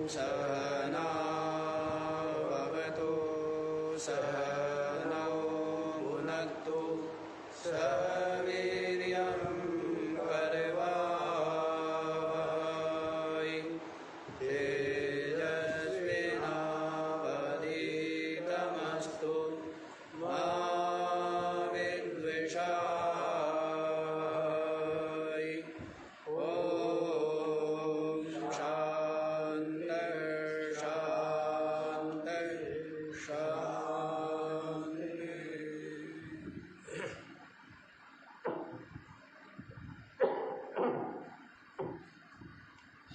सहनाववतु सहनौ भुनक्तु सवीर्यं करवावहै तेजस्विनावधीतमस्तु मा विद्विषावहै। ॐ शान्तिः शान्तिः शान्तिः।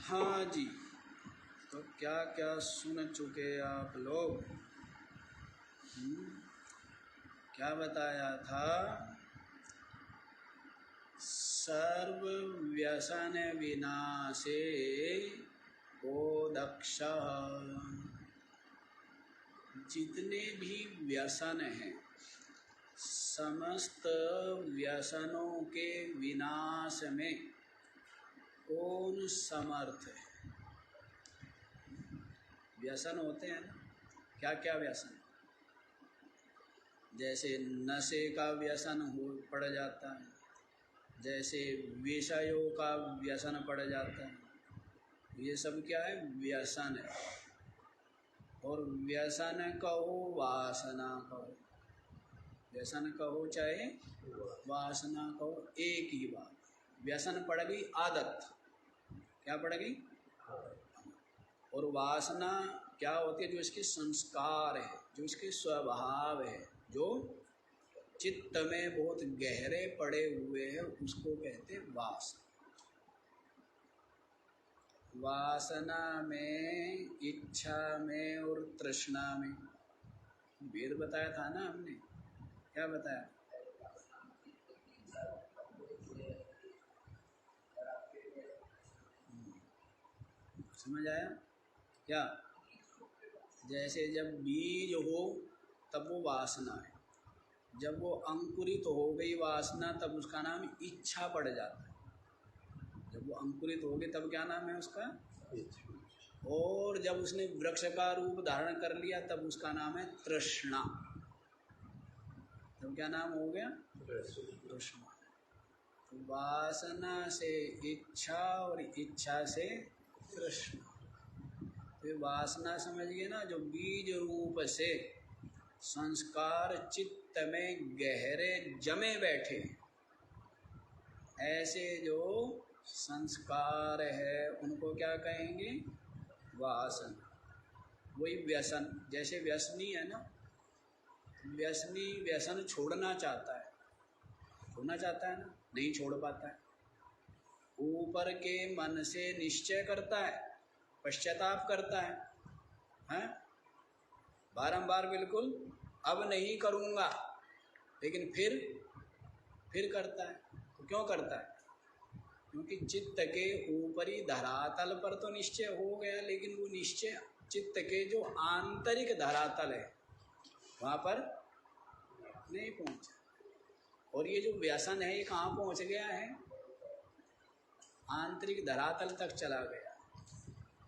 हाँ जी, तो क्या क्या सुन चुके आप लोग? क्या बताया था? सर्व व्यसन विनाशे को दक्ष। जितने भी व्यसन हैं, समस्त व्यसनों के विनाश में कौन समर्थ है? व्यसन होते हैं ना, क्या क्या व्यसन? जैसे नशे का व्यसन हो पड़ जाता है, जैसे विषयों का व्यसन पड़ जाता है। ये सब क्या है? व्यसन है। और व्यसन कहो वासना कहो, व्यसन कहो चाहे वासना कहो, एक ही बात। व्यसन पड़ गई आदत। क्या पड़ गई? और वासना क्या होती है? जो इसके संस्कार है, जो इसके स्वभाव है, जो चित्त में बहुत गहरे पड़े हुए हैं, उसको कहते हैं वासना। वासना में, इच्छा में और तृष्णा में भेद बताया था ना हमने। क्या बताया? समझ आया क्या? जैसे जब बीज हो तब वो वासना है, जब वो अंकुरित हो गई वासना तब उसका नाम इच्छा पड़ जाता है। जब वो अंकुरित हो गई तब क्या नाम है उसका? और जब उसने वृक्ष का रूप धारण कर लिया तब उसका नाम है तृष्णा। तब क्या नाम हो गया? तृष्णा। तो वासना से इच्छा और इच्छा से तृष्णा। तो वासना समझ गए ना, जो बीज रूप से संस्कार चित्त में गहरे जमे बैठे, ऐसे जो संस्कार है उनको क्या कहेंगे? वासना। वही व्यसन। जैसे व्यसनी है ना, व्यसनी व्यसन छोड़ना चाहता है, छोड़ना चाहता है ना, नहीं छोड़ पाता है। ऊपर के मन से निश्चय करता है, पश्चाताप करता है, हैं? बारंबार बिल्कुल अब नहीं करूँगा, लेकिन फिर करता है। तो क्यों करता है? क्योंकि चित्त के ऊपरी धरातल पर तो निश्चय हो गया, लेकिन वो निश्चय चित्त के जो आंतरिक धरातल है वहाँ पर नहीं पहुँचा। और ये जो व्यसन है ये कहाँ पहुँच गया है? आंतरिक धरातल तक चला गया।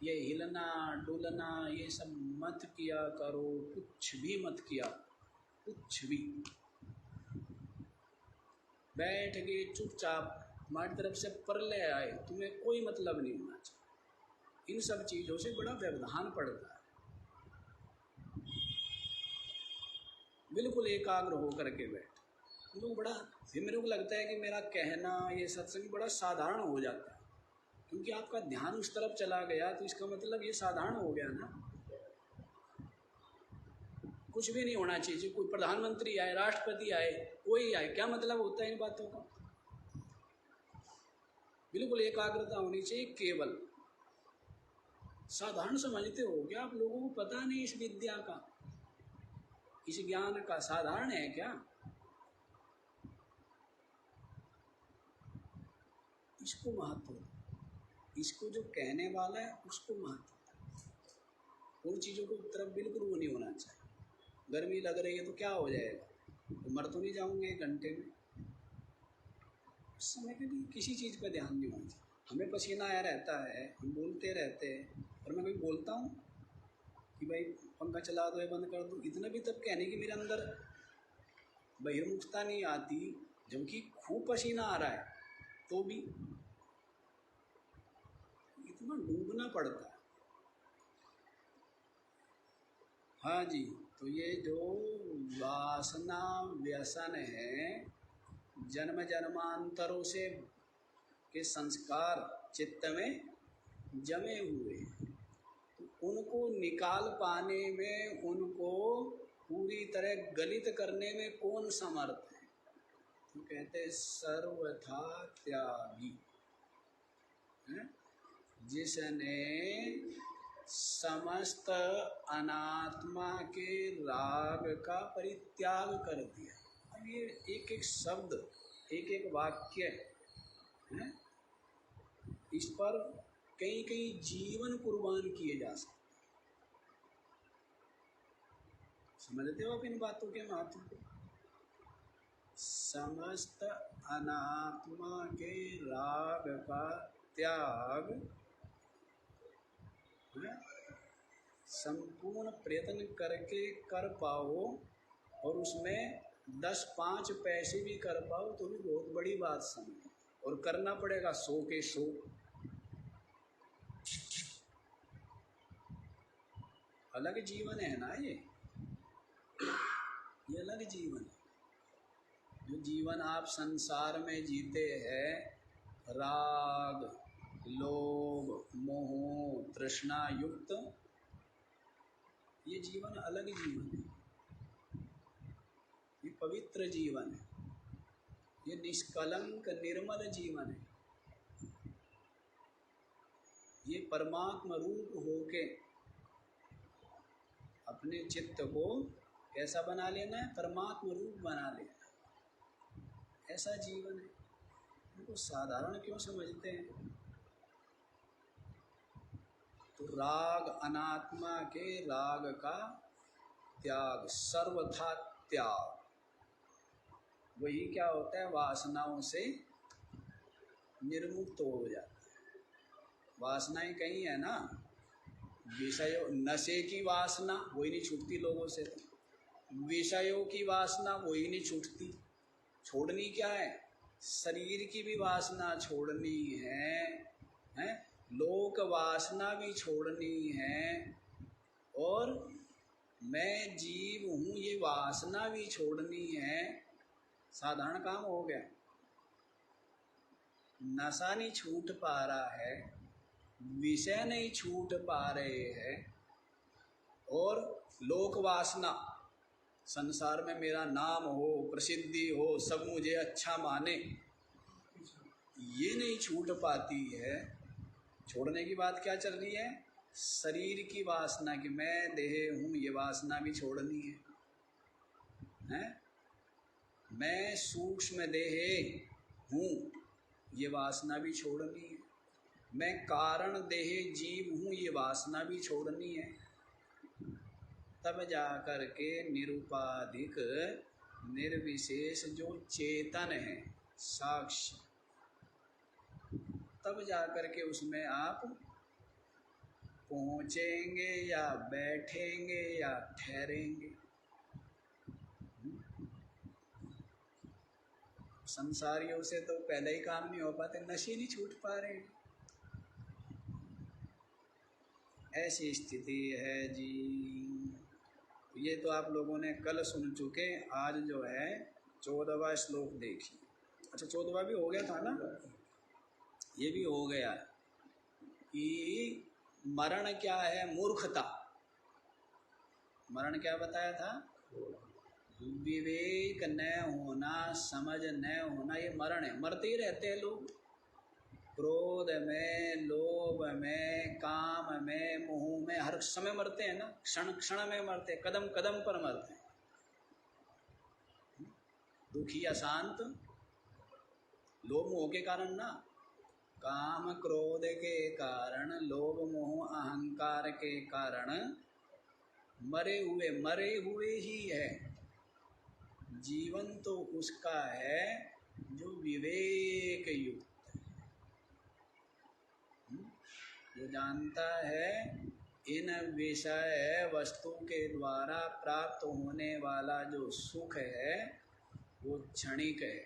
ये हिलना डुलना ये सब मत किया करो, कुछ भी मत किया, कुछ भी। बैठ गए चुपचाप, हमारी तरफ से प्रलय आए, तुम्हें कोई मतलब नहीं होना चाहिए। इन सब चीज़ों से बड़ा व्यवधान पड़ता है। बिल्कुल एकाग्र होकर के बैठ। लोग बड़ा, मेरे को लगता है कि मेरा कहना ये सत्संग बड़ा साधारण हो जाता है, क्योंकि आपका ध्यान उस तरफ चला गया, तो इसका मतलब ये साधारण हो गया ना। कुछ भी नहीं होना चाहिए। कोई प्रधानमंत्री आए, राष्ट्रपति आए, कोई आए, क्या मतलब होता है इन बातों का? बिल्कुल एकाग्रता होनी चाहिए। केवल साधारण समझते हो क्या आप? लोगों को पता नहीं इस विद्या का, इस ज्ञान का। साधारण है क्या? इसको महत्व, इसको जो कहने वाला है उसको महत्व। उन चीज़ों को तरफ बिल्कुल वो नहीं होना चाहिए। गर्मी लग रही है तो क्या हो जाएगा? तो मर तो नहीं जाऊंगे 1 घंटे में? उस समय के लिए किसी चीज़ पर ध्यान नहीं होना चाहिए। हमें पसीना आया रहता है, हम बोलते रहते हैं, और मैं कभी बोलता हूँ कि भाई पंखा चला दो या बंद कर दो? इतना भी तब कहने की मेरे अंदर बहिर्मुखता नहीं आती, जबकि खूब पसीना आ रहा है तो भी इतना डूबना पड़ता है। हाँ जी, तो ये जो वासना व्यसन है, जन्म जन्मांतरों से के संस्कार चित्त में जमे हुए, तो उनको निकाल पाने में, उनको पूरी तरह गलित करने में कौन समर्थ है? तो कहते सर्वथा त्यागी है, जिसने समस्त अनात्मा के राग का परित्याग कर दिया। अब ये एक एक शब्द, एक एक वाक्य है, इस पर कई कई जीवन कुर्बान किए जा सकते। समझते हो आप इन बातों के महत्व को? समस्त अनात्मा के राग का त्याग है, संपूर्ण प्रयत्न करके कर पाओ, और उसमें 10-5 पैसे भी कर पाओ तो भी बहुत बड़ी बात समझो, और करना पड़ेगा 100 के 100। अलग जीवन है ना ये अलग जीवन है। जो जीवन आप संसार में जीते हैं, राग लोभ मोह तृष्णा युक्त, ये जीवन अलग जीवन है, ये पवित्र जीवन है, ये निष्कलंक निर्मल जीवन है। ये परमात्मा रूप होके अपने चित्त को कैसा बना लेना है? परमात्मा रूप बना लेना, ऐसा जीवन है। इनको साधारण क्यों समझते हैं? तो राग, अनात्मा के राग का त्याग, सर्वथा त्याग, वही क्या होता है? वासनाओं से निर्मुक्त हो जाता है। वासनाएं कहीं है ना, विषयों, नशे की वासना वही नहीं छूटती लोगों से, विषयों की वासना वही नहीं छूटती। छोड़नी क्या है? शरीर की भी वासना छोड़नी है, लोक वासना भी छोड़नी है, और मैं जीव हूँ ये वासना भी छोड़नी है। साधारण काम हो गया। नशा नहीं छूट पा रहा है, विषय नहीं छूट पा रहे हैं, और लोक वासना, संसार में मेरा नाम हो, प्रसिद्धि हो, सब मुझे अच्छा माने, ये नहीं छूट पाती है। छोड़ने की बात क्या चल रही है? शरीर की वासना की, मैं देह हूँ, ये वासना भी छोड़नी है? मैं सूक्ष्म देह हूँ, ये वासना भी छोड़नी है। मैं कारण देह जीव हूँ, ये वासना भी छोड़नी है। तब जा कर के निरुपाधिक निर्विशेष जो चेतन है, साक्ष्य, तब जा कर के उसमें आप पहुँचेंगे या बैठेंगे या ठहरेंगे। संसारियों से तो पहले ही काम नहीं हो पाते, नशे नहीं छूट पा रहे, ऐसी स्थिति है जी। ये तो आप लोगों ने कल सुन चुके, आज जो है 14वां श्लोक देखिए। अच्छा 14वां भी हो गया था ना, ये भी हो गया कि मरण क्या है? मूर्खता। मरण क्या बताया था? विवेक न होना, समझ न होना, ये मरण है। मरते ही रहते हैं लोग, क्रोध में, लोभ में, काम में, मोह में, हर समय मरते हैं ना, क्षण क्षण में मरते हैं, कदम कदम पर मरते हैं। दुखी अशांत, लोभ मोह के कारण ना, काम क्रोध के कारण, लोभ मोह अहंकार के कारण मरे हुए ही है। जीवन तो उसका है जो विवेक युक्त है। जो जानता है इन विषय वस्तु के द्वारा प्राप्त होने वाला जो सुख है वो क्षणिक है,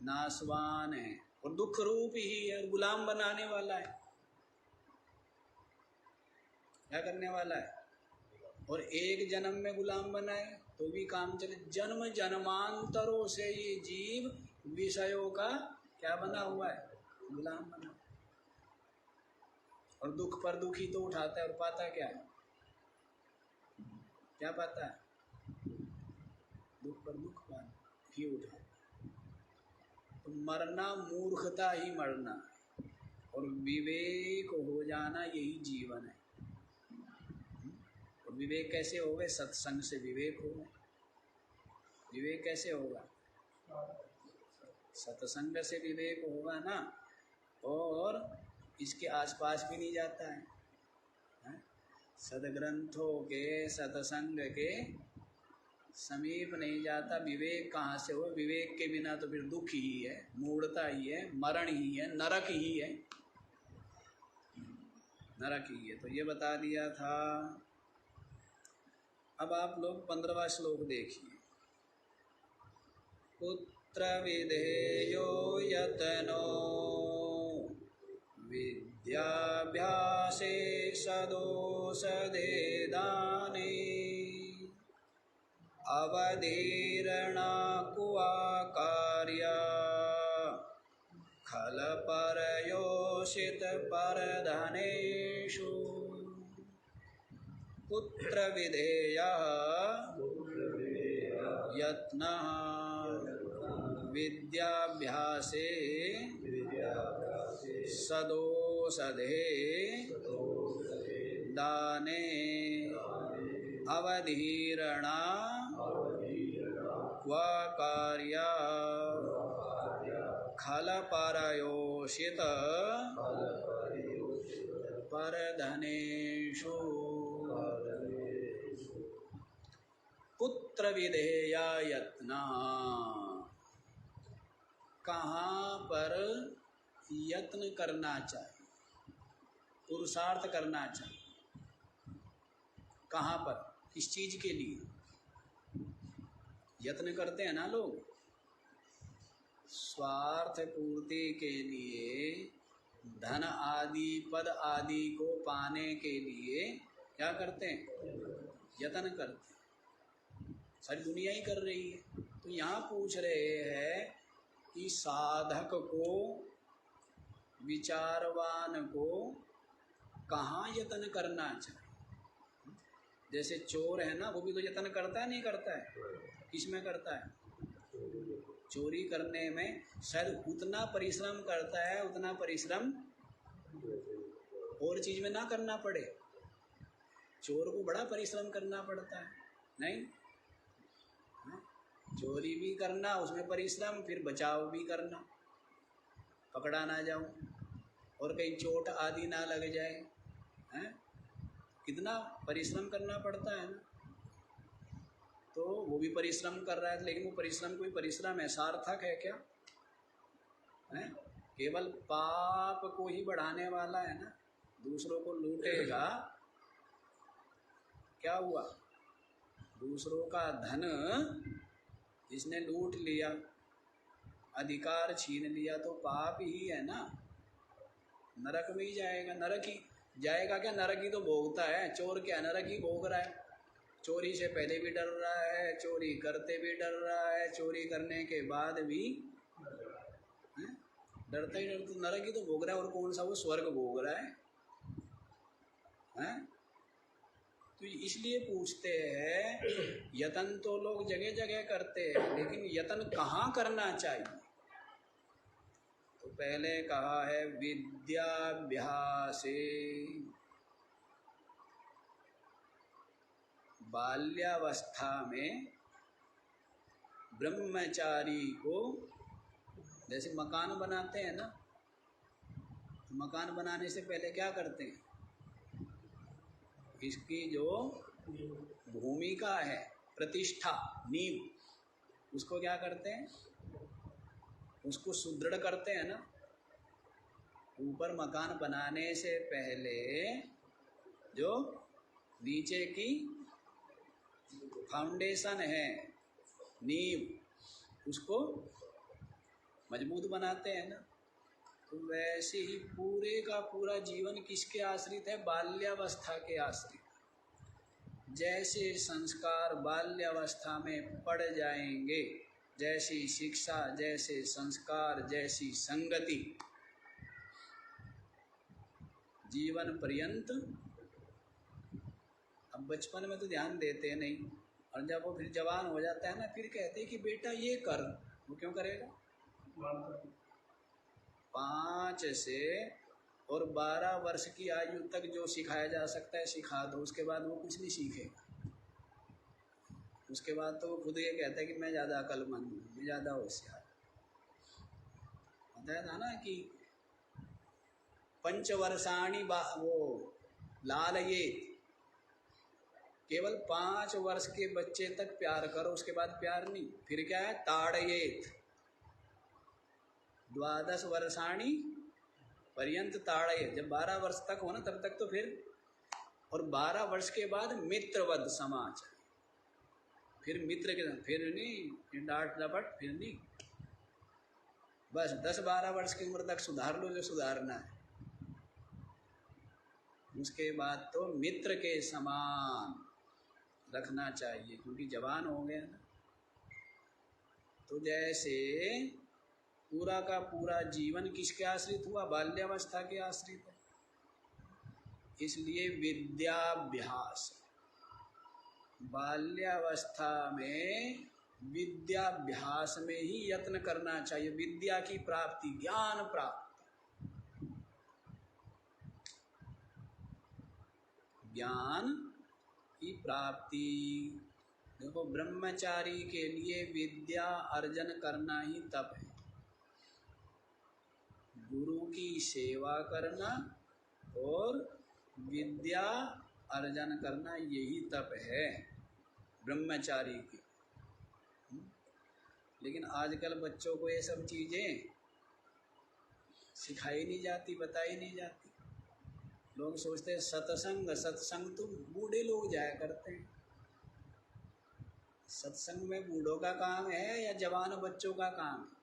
नाशवान है और दुख रूप ही है और गुलाम बनाने वाला है। क्या करने वाला है? और एक जन्म में गुलाम बनाए तो भी काम चले। जन्म जन्मांतरों से ये जीव विषयों का क्या बना हुआ है? गुलाम बना। और दुख पर दुख ही तो उठाता है और पाता क्या है? क्या पाता है? दुख पर दुख ही उठाता है। तो मरना मूर्खता ही मरना और विवेक हो जाना यही जीवन है। और विवेक कैसे हो गए? सत्संग से विवेक हो गए। विवेक कैसे होगा? सत्संग से विवेक होगा ना। और इसके आसपास भी नहीं जाता है, सदग्रंथों के सत्संग के समीप नहीं जाता। विवेक कहाँ से हो? विवेक के बिना तो फिर दुख ही है, मूढ़ता ही है, मरण ही है, नरक ही है, नरक ही है। तो ये बता दिया था। अब आप लोग 15वां श्लोक देखिए। पुत्र विधेयो यतनो विद्याभ्यासे सदोषधे दाने अवधीर्णा कुआ कार्या खल परयोषित परधनेषु। पुत्र विधेयः यत्नः विद्याभ्यासे सदोषधे दाने अवधीर्णा क्व कार्या खल परयोषित परधनेषु। पुत्र विधेया यत्न। कहाँ पर यत्न करना चाहिए, पुरुषार्थ करना चाहिए? कहाँ पर, किस चीज के लिए यत्न करते हैं ना लोग? स्वार्थ पूर्ति के लिए, धन आदि पद आदि को पाने के लिए क्या करते हैं? यत्न करते हैं। सारी दुनिया ही कर रही है। तो यहाँ पूछ रहे हैं कि साधक को, विचारवान को कहाँ यत्न करना चाहिए? जैसे चोर है ना, वो भी तो यत्न करता है, नहीं करता है? किसमें करता है? चोरी करने में शायद उतना परिश्रम करता है, उतना परिश्रम और चीज में ना करना पड़े। चोर को बड़ा परिश्रम करना पड़ता है, नहीं? चोरी भी करना, उसमें परिश्रम, फिर बचाव भी करना, पकड़ा ना जाऊं और कहीं चोट आदि ना लग जाए, हैं? कितना परिश्रम करना पड़ता है ना। तो वो भी परिश्रम कर रहा है, लेकिन वो परिश्रम कोई परिश्रम है, सार्थक है क्या? है? केवल पाप को ही बढ़ाने वाला है ना। दूसरों को लूटेगा, क्या हुआ? दूसरों का धन जिसने लूट लिया, अधिकार छीन लिया, तो पाप ही है ना। नरक में ही जाएगा। नरक ही जाएगा क्या? नरक ही तो भोगता है। चोर क्या नरक ही भोग रहा है? चोरी से पहले भी डर रहा है, चोरी करते भी डर रहा है, चोरी करने के बाद भी डरता ही डरता, नरक ही तो भोग रहा है। और कौन सा वो स्वर्ग भोग रहा है? तो इसलिए पूछते हैं, यतन तो लोग जगह जगह करते हैं, लेकिन यतन कहाँ करना चाहिए? तो पहले कहा है विद्याभ्यासे। बाल्यावस्था में ब्रह्मचारी को, जैसे मकान बनाते हैं ना, तो मकान बनाने से पहले क्या करते हैं? इसकी जो भूमिका है, प्रतिष्ठा, नींव, उसको क्या करते हैं? उसको सुदृढ़ करते हैं ना। ऊपर मकान बनाने से पहले जो नीचे की फाउंडेशन है, नींव, उसको मजबूत बनाते हैं ना। तो वैसे ही पूरे का पूरा जीवन किसके आश्रित है? बाल्यावस्था के आश्रित। जैसे संस्कार बाल्यावस्था में पड़ जाएंगे, जैसी शिक्षा, जैसे संस्कार, जैसी संगति, जीवन पर्यंत। अब बचपन में तो ध्यान देते नहीं, और जब वो फिर जवान हो जाता है ना, फिर कहते हैं कि बेटा ये कर। वो क्यों करेगा? 5 से और 12 वर्ष की आयु तक जो सिखाया जा सकता है सिखा दो, उसके बाद वो कुछ नहीं सीखेगा। उसके बाद तो वो खुद ये कहता है कि मैं ज़्यादा अक्लमंद हूँ, मैं ज़्यादा होशियार। बताया था ना कि पंचवर्षाणी वो लालयेत, केवल 5 वर्ष के बच्चे तक प्यार करो, उसके बाद प्यार नहीं। फिर क्या है? ताड़येत, 12 वर्षाणी पर्यंत ताड़येत, जब 12 वर्ष तक हो ना तब तक तो फिर, और 12 वर्ष के बाद मित्रवत समाज, फिर मित्र के साथ, फिर नहीं डांट डपट, फिर नहीं। बस 10-12 वर्ष की उम्र तक सुधार लो जो सुधारना है, उसके बाद तो मित्र के समान रखना चाहिए, क्योंकि जवान हो गया ना। तो जैसे पूरा का पूरा जीवन किसके आश्रित हुआ? बाल्यावस्था के आश्रित है। इसलिए विद्याभ्यास, बाल्यावस्था में विद्याभ्यास में ही यत्न करना चाहिए। विद्या की प्राप्ति, ज्ञान प्राप्ति, ज्ञान की प्राप्ति। देखो, ब्रह्मचारी के लिए विद्या अर्जन करना ही तप है। गुरु की सेवा करना और विद्या अर्जन करना, यही तप है ब्रह्मचारी की। लेकिन आजकल बच्चों को ये सब चीज़ें सिखाई नहीं जाती, बताई नहीं जाती। लोग सोचते हैं सत्संग, सत्संग तो बूढ़े लोग जाया करते हैं। सत्संग में बूढ़ों का काम है या जवान बच्चों का काम है?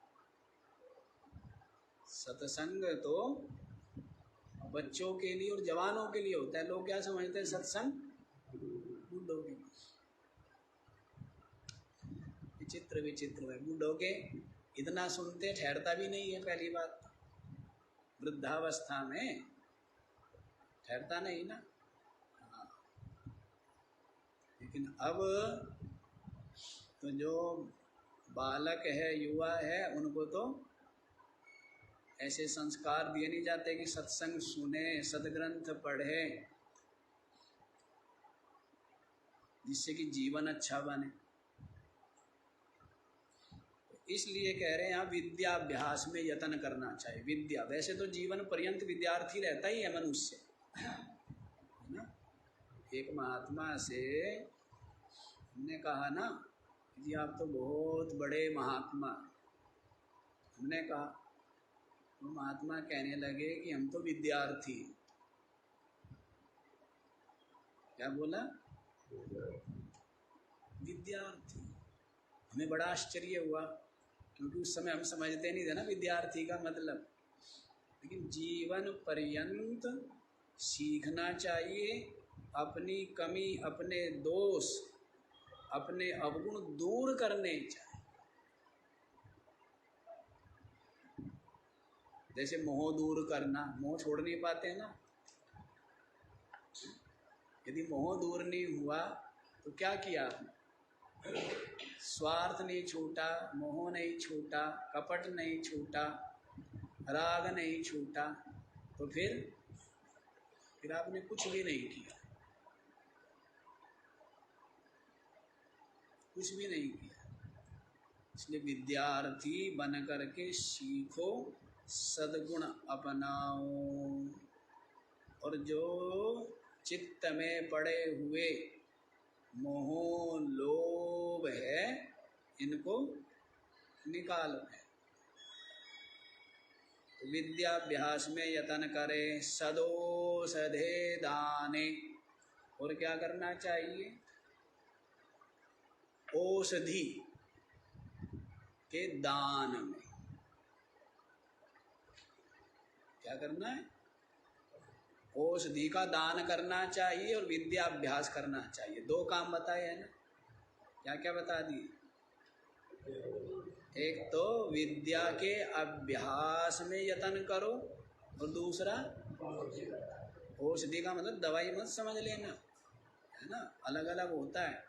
सत्संग तो बच्चों के लिए और जवानों के लिए होता है। लोग क्या समझते हैं? सत्संग बूढ़ों के लिए। विचित्र विचित्र है। बूढ़ों के इतना सुनते, ठहरता भी नहीं है। पहली बात, वृद्धावस्था में ठहरता नहीं ना। लेकिन अब तो जो बालक है, युवा है, उनको तो ऐसे संस्कार दिए नहीं जाते कि सत्संग सुने, सदग्रंथ पढ़े, जिससे कि जीवन अच्छा बने। इसलिए कह रहे हैं यहाँ विद्याभ्यास में यत्न करना चाहिए। विद्या, वैसे तो जीवन पर्यंत विद्यार्थी रहता ही है मनुष्य, है ना। एक महात्मा से हमने कहा ना, जी आप तो बहुत बड़े महात्मा। हमने कहा, तो महात्मा कहने लगे कि हम तो विद्यार्थी। क्या बोला? विद्यार्थी। हमें बड़ा आश्चर्य हुआ, क्योंकि उस समय हम समझते नहीं थे ना विद्यार्थी का मतलब। लेकिन जीवन पर्यंत सीखना चाहिए, अपनी कमी, अपने दोष, अपने अवगुण दूर करने चाहिए। जैसे मोह दूर करना, मोह छोड़ नहीं पाते हैं ना। यदि मोह दूर नहीं हुआ तो क्या किया आपने? स्वार्थ नहीं छूटा, मोह नहीं छूटा, कपट नहीं छूटा, राग नहीं छूटा, तो फिर आपने कुछ भी नहीं किया, कुछ भी नहीं किया। इसलिए विद्यार्थी बन करके सीखो, सद्गुण अपनाओ, और जो चित्त में पड़े हुए मोह लोभ है, इनको निकालो है। विद्याभ्यास में यतन करे, सदोषधे दाने, और क्या करना चाहिए? औषधि के दान में। क्या करना है? औषधि का दान करना चाहिए और विद्याभ्यास करना चाहिए। दो काम बताए हैं ना? क्या क्या बता दिए? एक तो विद्या के अभ्यास में यतन करो, और दूसरा औषधि का मतलब दवाई मत समझ लेना, है ना, अलग अलग होता है।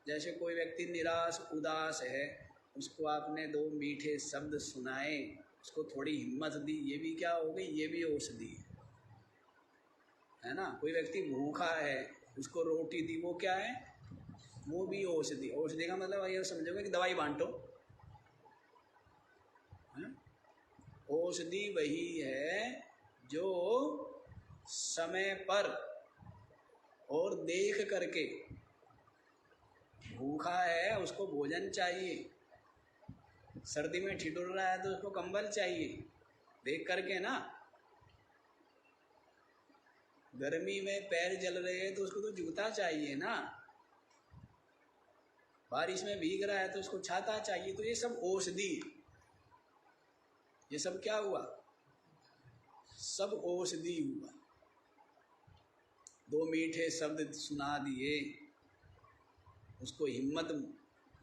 जैसे कोई व्यक्ति निराश उदास है, उसको आपने दो मीठे शब्द सुनाए, उसको थोड़ी हिम्मत दी, ये भी क्या हो गई? ये भी औषधि है ना। कोई व्यक्ति भूखा है, उसको रोटी दी, वो क्या है? वो भी औषधि। औषधि का मतलब ये समझोगे कि दवाई बांटो। औषधि वही है जो समय पर और देख करके, भूखा है उसको भोजन चाहिए, सर्दी में ठिठुर रहा है तो उसको कंबल चाहिए, देख करके ना। गर्मी में पैर जल रहे हैं तो उसको तो जूता चाहिए ना। बारिश में भीग रहा है तो उसको छाता चाहिए। तो ये सब औषधि, ये सब क्या हुआ? सब औषधि हुआ। दो मीठे शब्द सुना दिए, उसको हिम्मत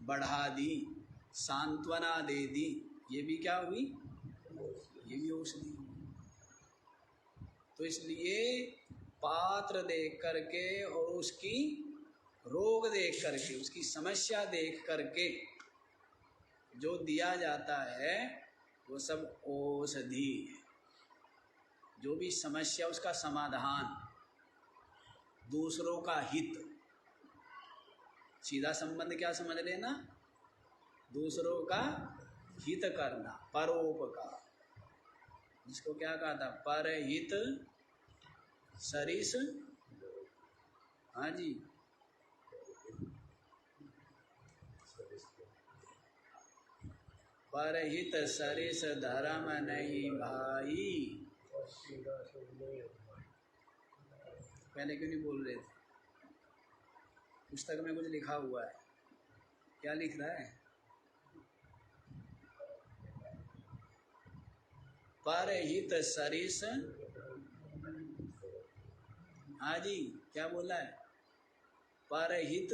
बढ़ा दी, सांत्वना दे दी, ये भी क्या हुई? ये भी औषधि हुई। तो इसलिए पात्र देख करके और उसकी रोग देख करके, उसकी समस्या देख करके जो दिया जाता है वो सब औषधि है। जो भी समस्या, उसका समाधान, दूसरों का हित, सीधा संबंध क्या समझ लेना? दूसरों का हित करना, परोपकार, जिसको क्या कहा था? परहित सरिस। हाँ जी, परहित सरिस धर्म नहीं भाई। पहले क्यों नहीं बोल रहे थे? पुस्तक में कुछ लिखा हुआ है, क्या लिख रहा है? परहित सरिस। हाँ जी, क्या बोला है? परहित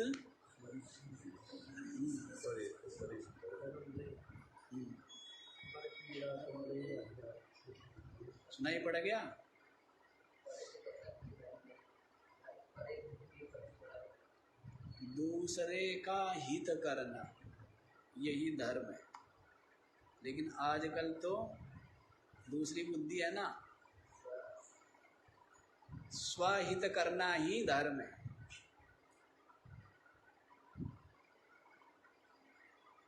सुनाई पड़ गया? दूसरे का हित करना, यही धर्म है। लेकिन आजकल तो दूसरी बुद्धि है ना, स्वहित करना ही धर्म है।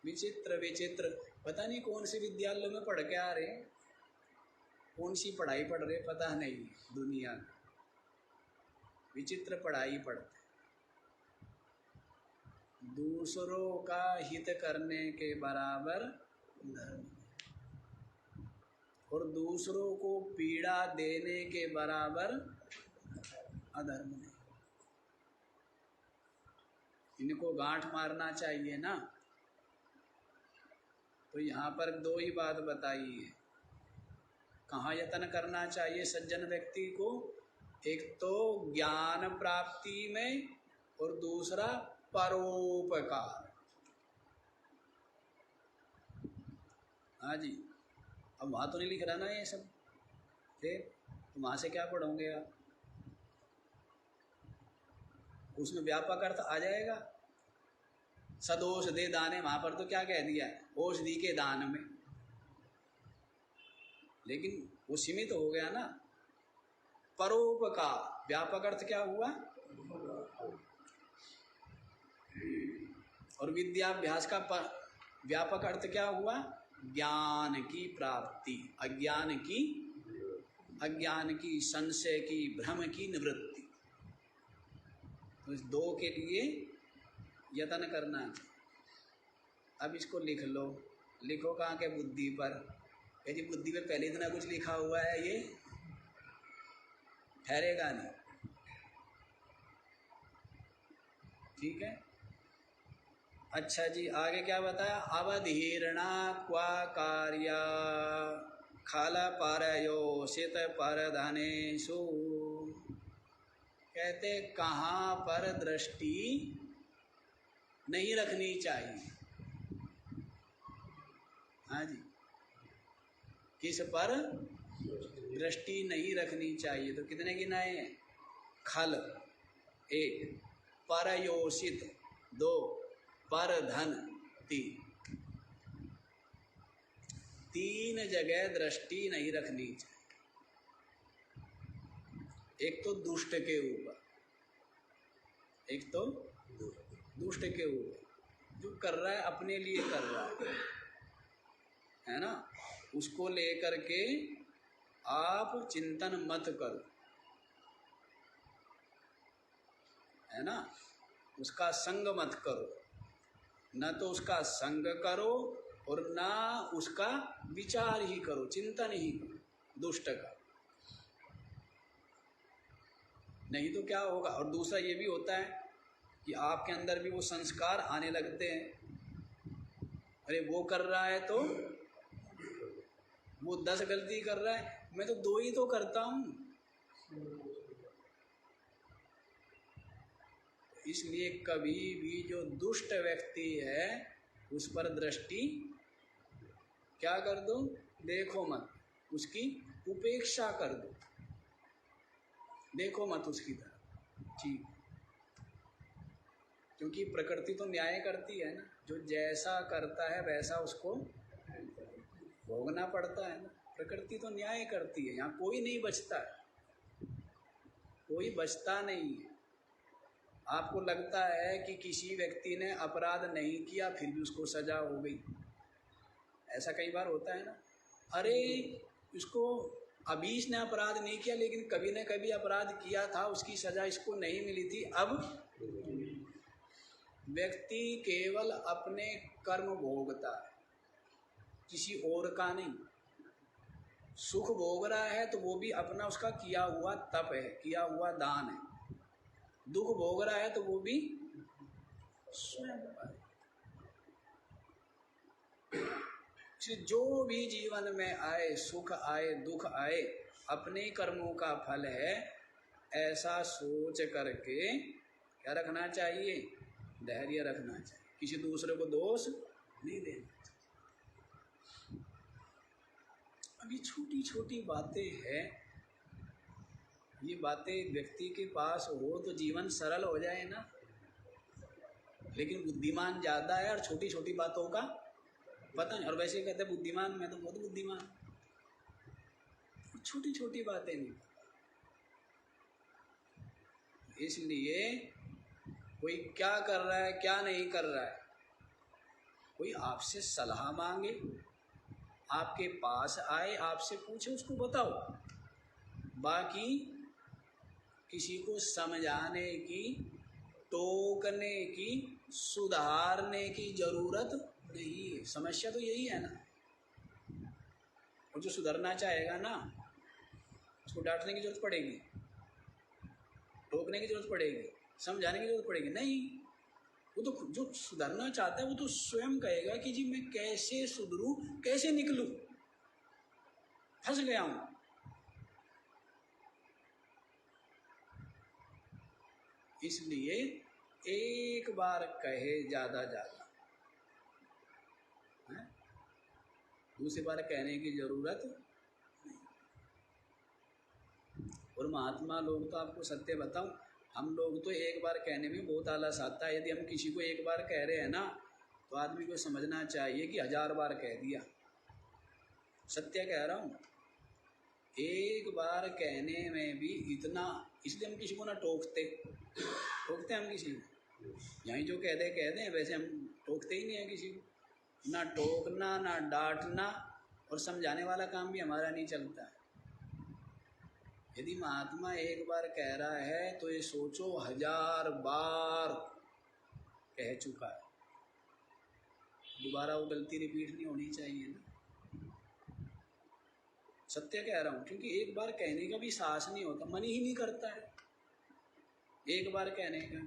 विचित्र विचित्र, पता नहीं कौन से विद्यालय में पढ़ के आ रहे हैं, कौन सी पढ़ाई पढ़ रहे पता नहीं। दुनिया में विचित्र पढ़ाई पढ़ते, दूसरों का हित करने के बराबर धर्म, और दूसरों को पीड़ा देने के बराबर अधर्म नहीं। इनको गांठ मारना चाहिए ना। तो यहाँ पर दो ही बात बताई है। कहाँ यत्न करना चाहिए सज्जन व्यक्ति को? एक तो ज्ञान प्राप्ति में, और दूसरा परोपकार। हाँ जी, अब वहाँ तो नहीं लिख रहा ना ये सब, फिर तो वहाँ से क्या पढ़ोगे आप? उसमें व्यापक अर्थ आ जाएगा। सदोषधे दाने, वहाँ पर तो क्या कह दिया है? औषधि के दान में। लेकिन वो सीमित हो गया ना। परोपकार, व्यापक अर्थ क्या हुआ? और विद्याभ्यास का व्यापक अर्थ क्या हुआ? ज्ञान की प्राप्ति, अज्ञान की, संशय की, भ्रम की निवृत्ति। तो इस दो के लिए यत्न करना चाहिए। अब इसको लिख लो, लिखो कहाँ के? बुद्धि पर। कहती बुद्धि में पहले इतना कुछ लिखा हुआ है, ये ठहरेगा नहीं। ठीक है, अच्छा जी, आगे क्या बताया? अवधीर्णा क्वा कार्या खाला पारयोषित परधनेषु। कहते कहाँ पर दृष्टि नहीं रखनी चाहिए? हाँ जी, किस पर दृष्टि नहीं रखनी चाहिए? तो कितने गिनाए हैं? खल 1, परयोषित 2, परधन 3 जगह दृष्टि नहीं रखनी चाहिए। एक तो दुष्ट के ऊपर, एक तो दुष्ट के ऊपर, जो कर रहा है अपने लिए कर रहा है ना, उसको लेकर के आप चिंतन मत करो, है ना, उसका संग मत करो, न तो उसका संग करो और ना उसका विचार ही करो, चिंतन ही करो दुष्ट का। नहीं तो क्या होगा? और दूसरा ये भी होता है कि आपके अंदर भी वो संस्कार आने लगते हैं, अरे वो कर रहा है तो वो 10 गलती कर रहा है, मैं तो 2 ही तो करता हूँ। इसलिए कभी भी जो दुष्ट व्यक्ति है उस पर दृष्टि क्या कर दो? देखो मत, उसकी उपेक्षा कर दो, देखो मत उसकी तरफ। ठीक, क्योंकि प्रकृति तो न्याय करती है ना, जो जैसा करता है वैसा उसको भोगना पड़ता है ना। प्रकृति तो न्याय करती है, यहाँ कोई नहीं बचता है, कोई बचता नहीं है। आपको लगता है कि किसी व्यक्ति ने अपराध नहीं किया फिर भी उसको सजा हो गई, ऐसा कई बार होता है ना। अरे इसको अभी इसने अपराध नहीं किया लेकिन कभी न कभी अपराध किया था, उसकी सजा इसको नहीं मिली थी। अब व्यक्ति केवल अपने कर्म भोगता है, किसी और का नहीं। सुख भोग रहा है तो वो भी अपना उसका किया हुआ तप है, किया हुआ दान है। दुख भोग रहा है तो वो भी स्वयं का है। जो भी जीवन में आए, सुख आए दुख आए, अपने कर्मों का फल है, ऐसा सोच करके क्या रखना चाहिए? धैर्य रखना चाहिए, किसी दूसरे को दोष नहीं देना चाहिए। अभी छोटी छोटी बातें हैं, ये बातें व्यक्ति के पास हो तो जीवन सरल हो जाए ना। लेकिन बुद्धिमान ज़्यादा है और छोटी छोटी बातों का पता नहीं, और वैसे कहते बुद्धिमान, मैं तो बहुत बुद्धिमान, छोटी छोटी बातें नहीं। इसलिए कोई क्या कर रहा है क्या नहीं कर रहा है, कोई आपसे सलाह मांगे, आपके पास आए, आपसे पूछे, उसको बताओ। बाकी किसी को समझाने की, टोकने की, सुधारने की जरूरत नहीं है। समस्या तो यही है ना। और जो सुधरना चाहेगा ना, उसको डांटने की जरूरत पड़ेगी, टोकने की जरूरत पड़ेगी, समझाने की जरूरत पड़ेगी? नहीं, वो तो जो सुधरना चाहता है वो तो स्वयं कहेगा कि जी मैं कैसे सुधरूं, कैसे निकलूं, फंस गया हूं। इसलिए एक बार कहे ज्यादा, दूसरी बार कहने की जरूरत नहीं। और महात्मा लोग तो आपको सत्य बताऊं, हम लोग तो एक बार कहने में बहुत आलस आता है। यदि हम किसी को एक बार कह रहे हैं ना, तो आदमी को समझना चाहिए कि 1000 बार कह दिया। सत्य कह रहा हूँ, एक बार कहने में भी इतना, इसलिए हम किसी को ना टोकते हम किसी को, यहीं जो कह दे, वैसे हम टोकते ही नहीं है किसी को। ना टोकना, ना डांटना, और समझाने वाला काम भी हमारा नहीं चलता है। यदि महात्मा एक बार कह रहा है तो ये सोचो 1000 बार कह चुका है, दोबारा वो गलती रिपीट नहीं होनी चाहिए ना। सत्य कह रहा हूँ, क्योंकि एक बार कहने का भी साहस नहीं होता, मन ही नहीं करता है एक बार कहने का।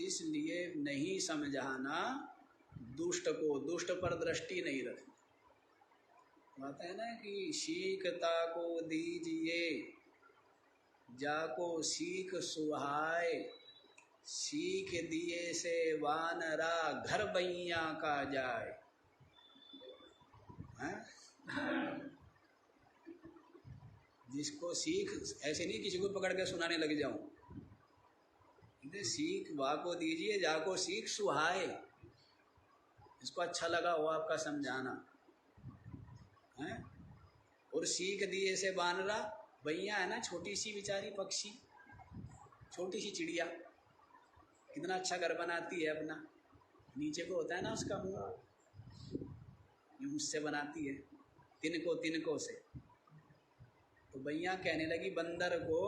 इसलिए नहीं समझाना दुष्ट को, दुष्ट पर दृष्टि नहीं रखनी। कहते हैं ना कि सीखता को दीजिए जाको सीख सुहाए, सीख दिए से वानरा घर बैया का जाए। जिसको सीख, ऐसे नहीं किसी को पकड़ के सुनाने लग जाऊं, सीख वाको दीजिए जाको सीख सुहाए, इसको अच्छा लगा हो आपका समझाना है। और सीख दिए से बानरा, बैया है ना छोटी सी बेचारी पक्षी, छोटी सी चिड़िया, कितना अच्छा घर बनाती है अपना, नीचे को होता है ना उसका मुंह, उससे बनाती है तिनको से। तो बैया कहने लगी बंदर को,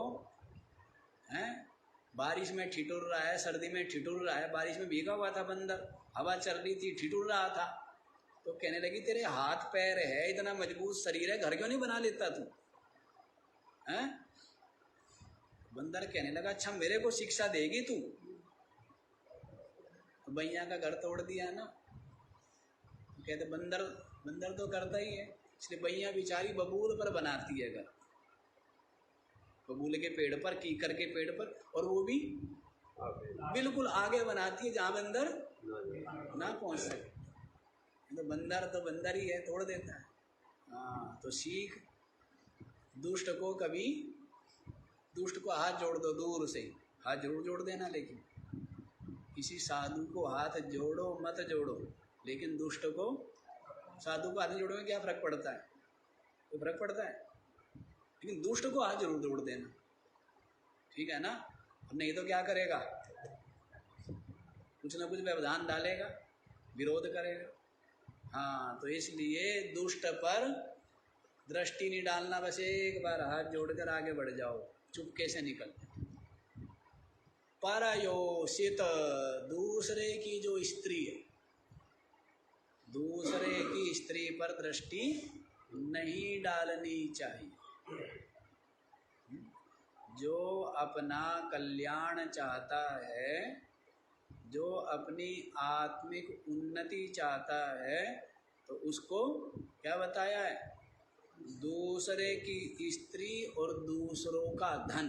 हैं बारिश में ठिठुर रहा है, सर्दी में ठिठुर रहा है, बारिश में भीगा हुआ था बंदर, हवा चल रही थी, ठिठुर रहा था। तो कहने लगी तेरे हाथ पैर है, इतना मजबूत शरीर है, घर क्यों नहीं बना लेता तू? हैं? बंदर कहने लगा अच्छा मेरे को शिक्षा देगी तू? तो बैया का घर तोड़ दिया ना। कहते बंदर तो करता ही है, इसलिए बैया बेचारी बबूल पर बनाती है घर, बबूल के पेड़ पर, कीकर के पेड़ पर, और वो भी बिल्कुल आगे बनाती है जहां बंदर ना पहुंच सके। तो बंदर ही है, तोड़ देता है। हाँ, तो सीख दुष्ट को कभी, दुष्ट को हाथ जोड़ दो, दूर से हाथ जरूर जोड़ देना, लेकिन किसी साधु को हाथ जोड़ो मत जोड़ो, लेकिन दुष्ट को, साधु को हाथ जोड़ो में क्या फर्क पड़ता है? तो फर्क पड़ता है, लेकिन दुष्ट को हाथ जरूर जोड़ देना, ठीक है ना? नहीं तो क्या करेगा, कुछ ना कुछ व्यवधान डालेगा, विरोध करेगा। हाँ, तो इसलिए दुष्ट पर दृष्टि नहीं डालना, बस एक बार हाथ जोड़कर आगे बढ़ जाओ, चुपके से निकल। परयोषित, दूसरे की जो स्त्री है, दूसरे की स्त्री पर दृष्टि नहीं डालनी चाहिए। जो अपना कल्याण चाहता है, जो अपनी आत्मिक उन्नति चाहता है, तो उसको क्या बताया है? दूसरे की स्त्री और दूसरों का धन।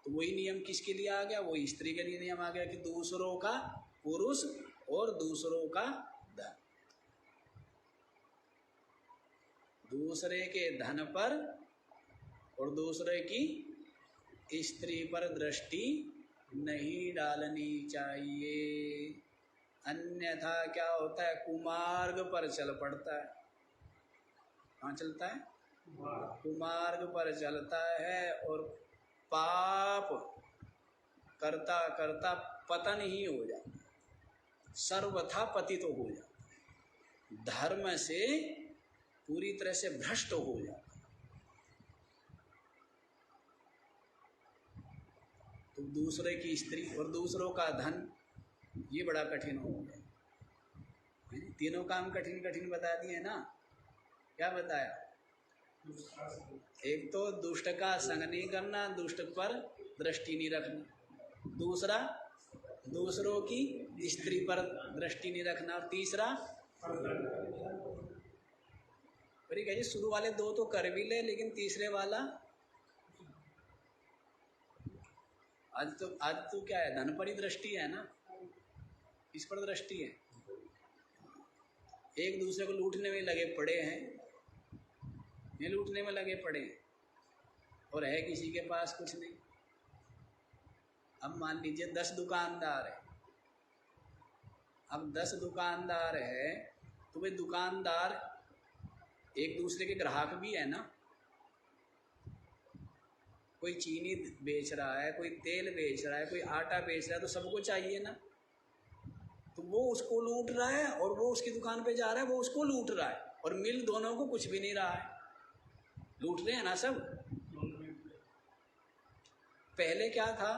तो वही नियम किसके लिए आ गया? वही स्त्री के लिए नियम आ गया कि दूसरों का पुरुष और दूसरों का धन। दूसरे के धन पर और दूसरे की स्त्री पर दृष्टि नहीं डालनी चाहिए, अन्यथा क्या होता है? कुमार्ग पर चल पड़ता है। कहाँ चलता है? कुमार्ग पर चलता है, और पाप करता करता पतन ही हो जाता, सर्वथा पतित तो हो जाता, धर्म से पूरी तरह से भ्रष्ट हो जाता। तो दूसरे की स्त्री और दूसरों का धन, ये बड़ा कठिन हो गया। तीनों काम कठिन कठिन बता दिए ना। क्या बताया? एक तो दुष्ट का संग नहीं करना, दुष्ट पर दृष्टि नहीं रखना, दूसरा दूसरों की स्त्री पर दृष्टि नहीं रखना, और तीसरा पर कहिए शुरू वाले दो तो कर भी ले, लेकिन तीसरे वाला आज तो क्या है? धन पर ही दृष्टि है ना, इस पर दृष्टि है। एक दूसरे को लूटने में लगे पड़े हैं, ये लूटने में लगे पड़े हैं, और है किसी के पास कुछ नहीं। अब मान लीजिए 10 दुकानदार है, अब 10 दुकानदार है, तो वे दुकानदार एक दूसरे के ग्राहक भी है ना। कोई चीनी बेच रहा है, कोई तेल बेच रहा है, कोई आटा बेच रहा है, तो सबको चाहिए ना। तो वो उसको लूट रहा है और वो उसकी दुकान पे जा रहा है, वो उसको लूट रहा है, और मिल दोनों को कुछ भी नहीं रहा है, लूट रहे हैं ना सब। पहले क्या था?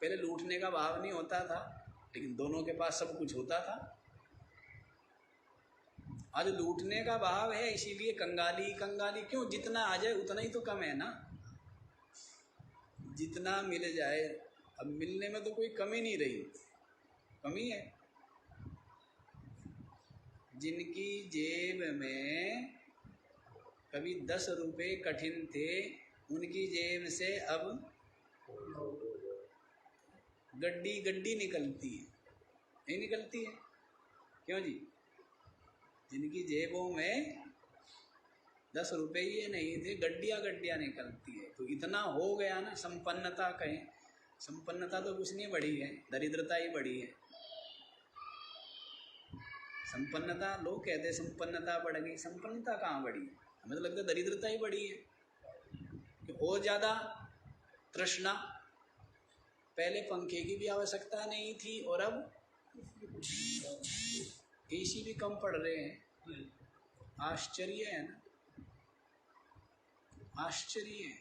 पहले लूटने का भाव नहीं होता था, लेकिन दोनों के पास सब कुछ होता था। आज लूटने का भाव है, इसीलिए कंगाली कंगाली क्यों, जितना आ जाए उतना ही तो कम है ना, जितना मिल जाए। अब मिलने में तो कोई कमी नहीं रही, कमी है। जिनकी जेब में कभी 10 रुपए कठिन थे, उनकी जेब से अब गड्डी गड्डी निकलती है, नहीं निकलती है? क्यों जी? जिनकी जेबों में 10 रुपये ही नहीं थे, गड्डियाँ गड्डियाँ निकलती है। तो इतना हो गया ना, संपन्नता कहें, संपन्नता तो कुछ नहीं बढ़ी है, दरिद्रता ही बढ़ी है। संपन्नता, लोग कहते हैं संपन्नता बढ़ गई, संपन्नता कहाँ बढ़ी है? हमें तो लगता है दरिद्रता ही बढ़ी है। और ज़्यादा तृष्णा, पहले पंखे की भी आवश्यकता नहीं थी और अब एसी भी कम पड़ रहे हैं। आश्चर्य है ना, आश्चर्य है।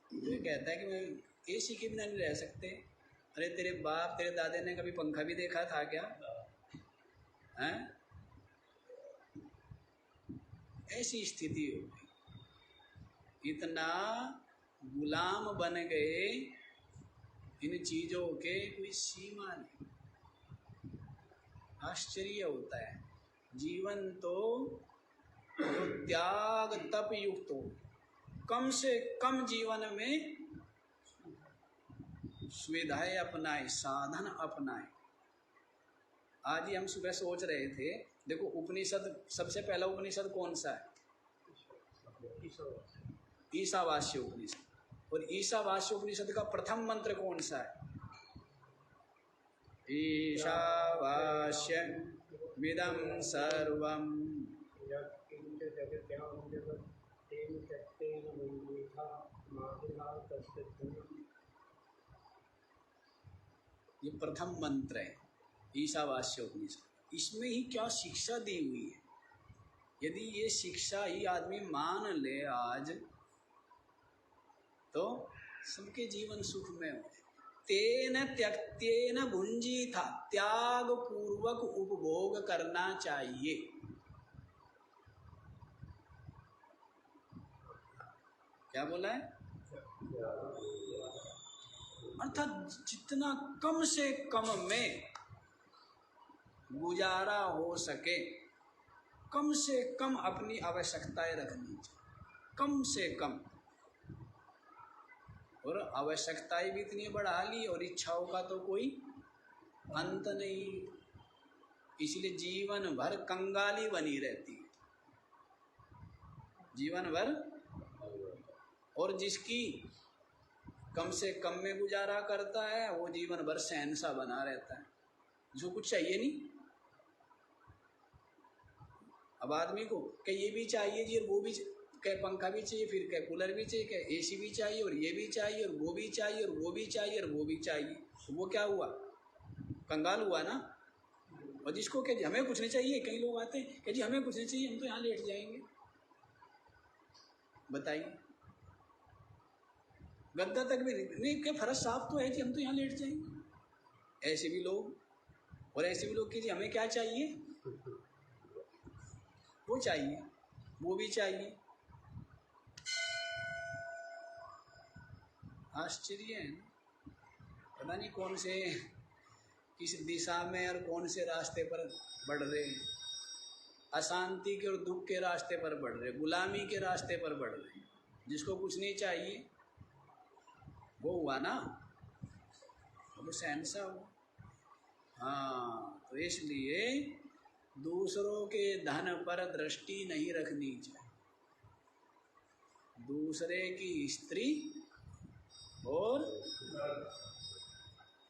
तो कहता है कि मैं एसी के बिना नहीं रह सकते। अरे तेरे बाप तेरे दादे ने कभी पंखा भी देखा था क्या? हैं? ऐसी स्थिति हो गई, इतना गुलाम बन गए इन चीजों के, कोई सीमा नहीं। आश्चर्य होता है। जीवन तो त्याग तप युक्त हो, कम से कम जीवन में सुविधाएं अपनाए, साधन अपनाए। आज ही हम सुबह सोच रहे थे, देखो उपनिषद, सबसे पहला उपनिषद कौन सा है? ईशावास्य उपनिषद। और ईशावास्य उपनिषद का प्रथम मंत्र कौन सा है? ईशावास्य विदं सर्वम। ये प्रथम मंत्र है ईशावास्य उपनिषद। इसमें ही क्या शिक्षा दी हुई है। यदि ये शिक्षा ही आदमी मान ले आज, तो सबके जीवन सुख में हो। तेन त्यक्तेन भुंजी था, त्याग पूर्वक उपभोग करना चाहिए। क्या बोला है? अर्थात जितना कम से कम में गुजारा हो सके, कम से कम अपनी आवश्यकताएं रखनी चाहिए, कम से कम। और आवश्यकताएं भी इतनी बढ़ा ली और इच्छाओं का तो कोई अंत नहीं, इसलिए जीवन भर कंगाली बनी रहती है, जीवन भर। और जिसकी कम से कम में गुजारा करता है, वो जीवन भर शहंशाह बना रहता है, जो कुछ चाहिए नहीं। अब आदमी को क्या ये भी चाहिए जी, और वो भी, क्या पंखा भी चाहिए, फिर क्या कूलर भी चाहिए, क्या एसी भी चाहिए, और ये भी चाहिए, और वो भी चाहिए, और वो भी चाहिए, और वो भी चाहिए। तो वो क्या हुआ? कंगाल हुआ ना। और जिसको क्या हमें कुछ नहीं चाहिए, कई लोग आते हैं कि जी हमें कुछ नहीं चाहिए, हम तो यहाँ लेट जाएंगे। बताइए, गद्दा तक भी नहीं, क्या फर्श साफ तो है जी, हम तो यहाँ लेट जाएंगे। ऐसे भी लोग, और ऐसे भी लोग कि जी हमें क्या चाहिए, वो चाहिए, वो भी चाहिए। आश्चर्य है ना। पता नहीं कौन से, किस दिशा में और कौन से रास्ते पर बढ़ रहे हैं। अशांति के और दुख के रास्ते पर बढ़ रहे, गुलामी के रास्ते पर बढ़ रहे। जिसको कुछ नहीं चाहिए वो हुआ ना, वो शहंशाह हुआ। हाँ, तो इसलिए दूसरों के धन पर दृष्टि नहीं रखनी चाहिए। दूसरे की स्त्री और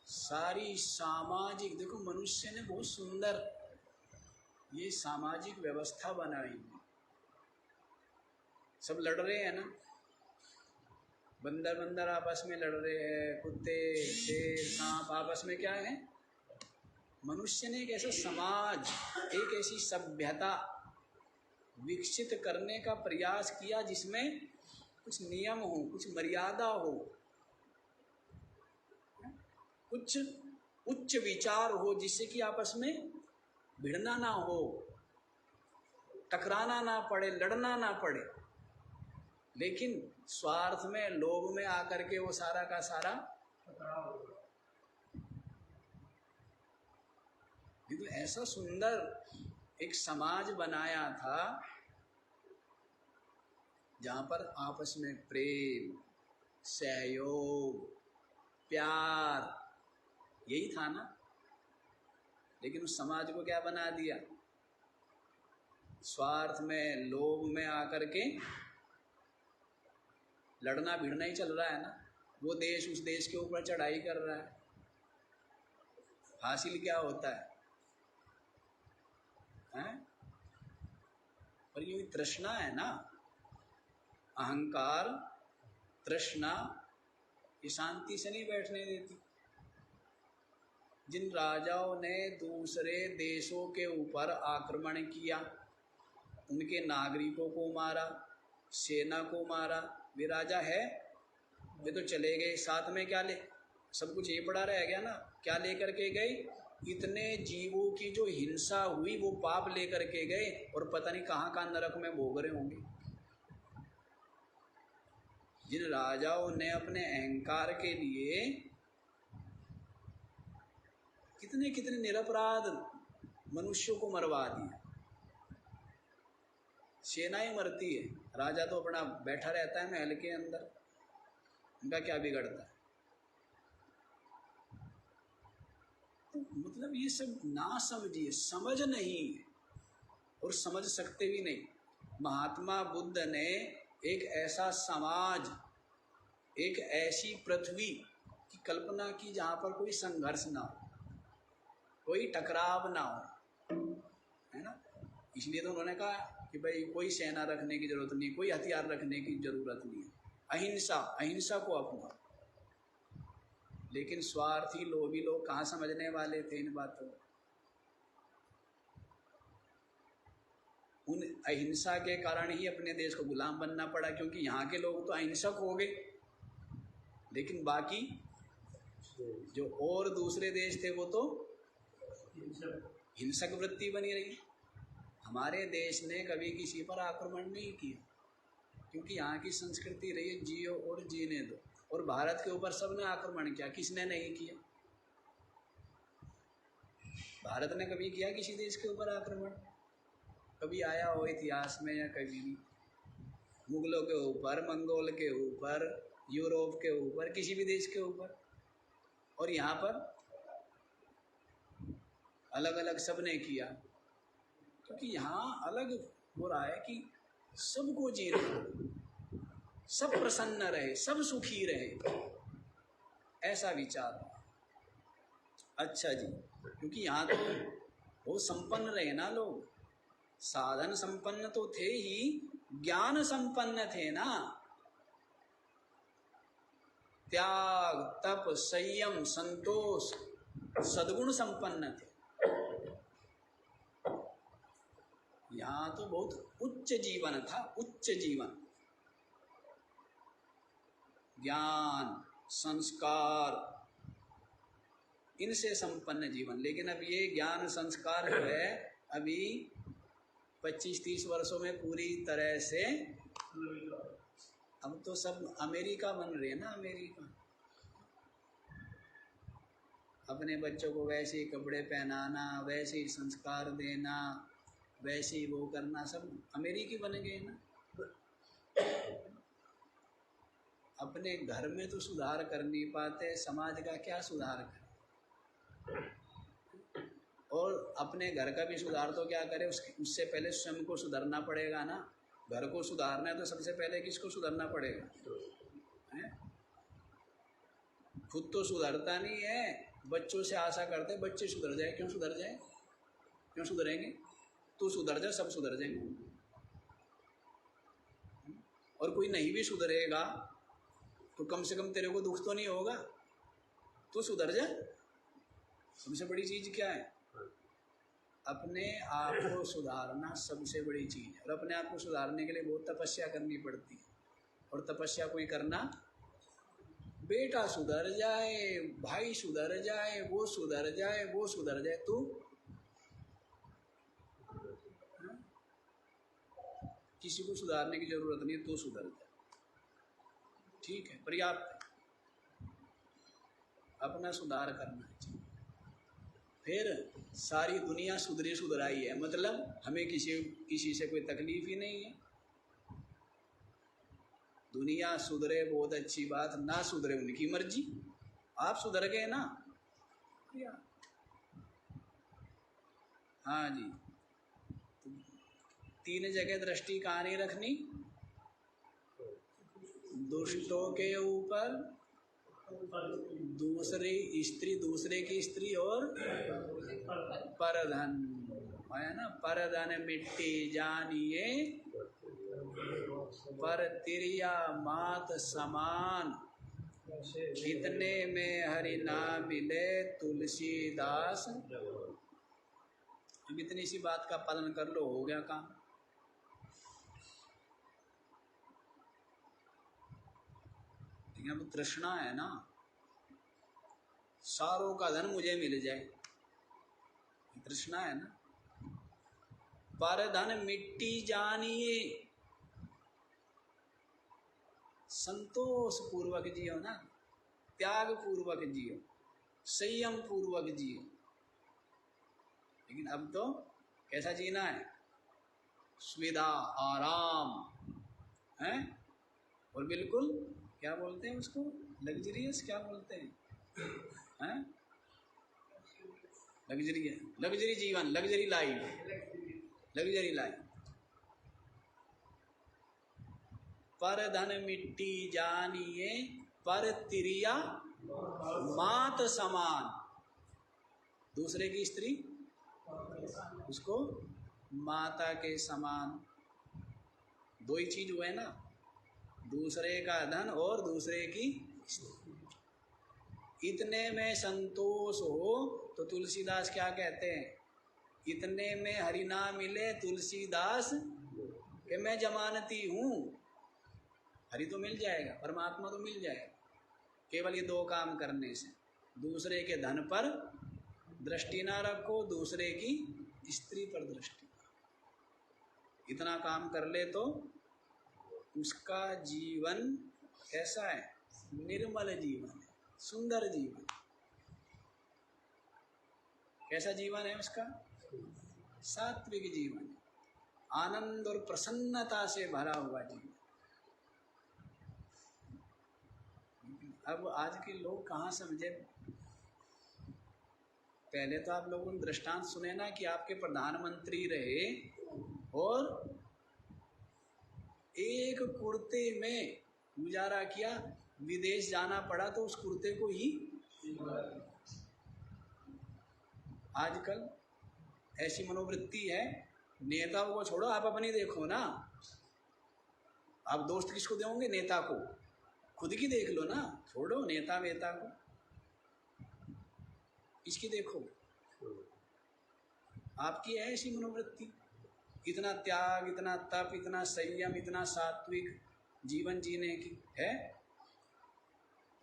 सारी सामाजिक, देखो मनुष्य ने बहुत सुंदर ये सामाजिक व्यवस्था बनाई। सब लड़ रहे हैं ना, बंदर बंदर आपस में लड़ रहे हैं, कुत्ते शेर सांप आपस में क्या है। मनुष्य ने एक ऐसा समाज, एक ऐसी सभ्यता विकसित करने का प्रयास किया जिसमें कुछ नियम हो, कुछ मर्यादा हो, कुछ उच्च विचार हो, जिससे कि आपस में भिड़ना ना हो। टकराना ना पड़े, लड़ना ना पड़े, लेकिन स्वार्थ में, लोभ में आकर के वो सारा का सारा ये तो ऐसा सुंदर एक समाज बनाया था जहां पर आपस में प्रेम, सहयोग, प्यार यही था ना। लेकिन उस समाज को क्या बना दिया? स्वार्थ में, लोभ में आकर के लड़ना भिड़ना ही चल रहा है ना। वो देश उस देश के ऊपर चढ़ाई कर रहा है, हासिल क्या होता है? और ये तृष्णा है ना, अहंकार, तृष्णा, ये शांति से नहीं बैठने देती। जिन राजाओं ने दूसरे देशों के ऊपर आक्रमण किया, उनके नागरिकों को मारा, सेना को मारा, वे राजा है? वे तो चले गए, साथ में क्या ले? सब कुछ ये पड़ा रह गया ना। क्या लेकर के गए? इतने जीवों की जो हिंसा हुई वो पाप लेकर के गए, और पता नहीं कहाँ कहाँ नरक में भोग रहे होंगे। जिन राजाओं ने अपने अहंकार के लिए कितने कितने निरपराध मनुष्यों को मरवा दिया, सेना ही मरती है, राजा तो अपना बैठा रहता है महल के अंदर, उनका क्या बिगड़ता है? मतलब ये सब ना समझिए, समझ नहीं है और समझ सकते भी नहीं। महात्मा बुद्ध ने एक ऐसा समाज, एक ऐसी पृथ्वी की कल्पना की जहाँ पर कोई संघर्ष ना हो, कोई टकराव ना हो, है ना। इसलिए तो उन्होंने कहा कि भाई कोई सेना रखने की जरूरत नहीं, कोई हथियार रखने की जरूरत नहीं है, अहिंसा, अहिंसा को अपनाओ। लेकिन स्वार्थी लोभी लोग कहाँ समझने वाले थे इन बातों। उन अहिंसा के कारण ही अपने देश को गुलाम बनना पड़ा, क्योंकि यहाँ के लोग तो अहिंसक हो गए, लेकिन बाकी जो और दूसरे देश थे वो तो हिंसक वृत्ति बनी रही। हमारे देश ने कभी किसी पर आक्रमण नहीं किया, क्योंकि यहाँ की संस्कृति रही है जियो और जीने दो। और भारत के ऊपर सबने आक्रमण किया, किसने नहीं किया? भारत ने कभी किया किसी देश के ऊपर आक्रमण? कभी आया हो इतिहास में? या कभी नहीं। मुगलों के ऊपर, मंगोल के ऊपर, यूरोप के ऊपर, किसी भी देश के ऊपर। और यहाँ पर अलग अलग सबने किया, क्योंकि यहाँ अलग हो रहा है कि सबको जी रहे, सब प्रसन्न रहे, सब सुखी रहे, ऐसा विचार। अच्छा जी, क्योंकि यहाँ तो वो संपन्न रहे ना लोग, साधन संपन्न तो थे ही, ज्ञान संपन्न थे ना। त्याग, तप, संयम, संतोष, सद्गुण संपन्न थे। यहाँ तो बहुत उच्च जीवन था, उच्च जीवन, ज्ञान, संस्कार, इनसे संपन्न जीवन। लेकिन अब ये ज्ञान संस्कार जो है अभी 25-30 वर्षों में पूरी तरह से, अब तो सब अमेरिका बन रहे हैं ना। अमेरिका अपने बच्चों को वैसे ही कपड़े पहनाना, वैसे ही संस्कार देना, वैसे ही वो करना, सब अमेरिकी बन गए ना। अपने घर में तो सुधार कर नहीं पाते, समाज का क्या सुधार करें? और अपने घर का भी सुधार तो क्या करें, उससे पहले स्वयं को सुधरना पड़ेगा ना। घर को सुधारना है तो सबसे पहले किसको सुधरना पड़ेगा? खुद तो सुधरता नहीं है, बच्चों से आशा करते बच्चे सुधर जाए। क्यों सुधर जाए? क्यों सुधरेंगे? तू सुधर जा, सब सुधर जाएंगे। और कोई नहीं भी सुधरेगा तो कम से कम तेरे को दुख तो नहीं होगा, तू सुधर जा। सबसे बड़ी चीज क्या है? अपने आप को सुधारना सबसे बड़ी चीज है। और अपने आप को सुधारने के लिए बहुत तपस्या करनी पड़ती है। और तपस्या कोई करना, बेटा सुधर जाए, भाई सुधर जाए, वो सुधर जाए, वो सुधर जाए, तू किसी को सुधारने की जरूरत नहीं, तो सुधर जाए, ठीक है, पर्याप्त है, अपना सुधार करना चाहिए। फिर सारी दुनिया सुधरी सुधराई है, मतलब हमें किसी से कोई तकलीफ ही नहीं है। दुनिया सुधरे बहुत अच्छी बात, ना सुधरे उनकी मर्जी, आप सुधर गए ना। हाँ जी, 3 जगह दृष्टि कहाँ नहीं रखनी, दुष्टों के ऊपर, दूसरी स्त्री, दूसरे की स्त्री, और परधन है ना। परधन मिट्टी जानिए, पर तिरिया मात समान, इतने में हरि नाम मिले तुलसीदास। अब इतनी सी बात का पालन कर लो, हो गया काम। अब तृष्णा है ना, सारों का धन मुझे मिल जाए, तृष्णा है ना। पर धन मिट्टी जानिए, संतोष पूर्वक जियो ना, त्याग पूर्वक जियो, संयम पूर्वक जियो। लेकिन अब तो कैसा जीना है, सुविधा, आराम है, और बिल्कुल क्या बोलते हैं उसको, लग्जरियस, क्या बोलते हैं, लग्जरी जीवन, लग्जरी लाइफ, लग्जरी लाइफ। पर धन मिट्टी जानिए, पर तिरिया मात समान, दूसरे की स्त्री उसको माता के समान। दो ही चीज हुए ना, दूसरे का धन और दूसरे की स्त्री। इतने में संतोष हो तो तुलसीदास क्या कहते हैं, इतने में हरि नाम मिले तुलसीदास कि मैं जमानती हूँ। हरि तो मिल जाएगा, परमात्मा तो मिल जाएगा, केवल ये 2 काम करने से। दूसरे के धन पर दृष्टि ना रखो, दूसरे की स्त्री पर दृष्टि। इतना काम कर ले तो उसका जीवन कैसा है, निर्मल जीवन है, सुंदर जीवन। कैसा जीवन है उसका, सात्विक जीवन, आनंद और प्रसन्नता से भरा हुआ जीवन। अब आज के लोग कहाँ समझे। पहले तो आप लोगों ने दृष्टांत सुने ना कि आपके प्रधानमंत्री रहे और एक कुर्ते में गुजारा किया, विदेश जाना पड़ा तो उस कुर्ते को ही। आजकल ऐसी मनोवृत्ति है, नेताओं को छोड़ो, आप अपनी देखो ना। आप दोस्त किसको दोगे, नेता को, खुद की देख लो ना, छोड़ो नेता वेता को, इसकी देखो। आपकी है ऐसी मनोवृत्ति, इतना त्याग, इतना तप, इतना संयम, इतना सात्विक जीवन जीने की है,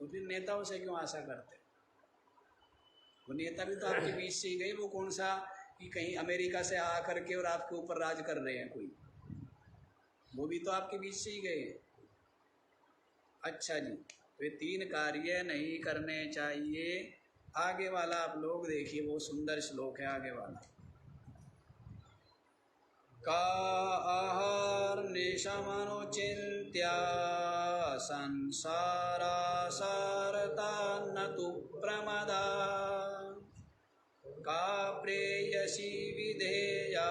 तो फिर नेताओं से क्यों आशा करते। वो नेता भी तो आपके बीच से ही गए, वो कौन सा कि कहीं अमेरिका से आ करके और आपके ऊपर राज कर रहे हैं कोई, वो भी तो आपके बीच से ही गए। अच्छा जी, तो ये 3 कार्य नहीं करने चाहिए। आगे वाला आप लोग देखिए, वो सुंदर श्लोक है आगे वाला। का आहार निशमनुचिन्त्या संसारा सारता न तु प्रमदा, का प्रेयसी विधेया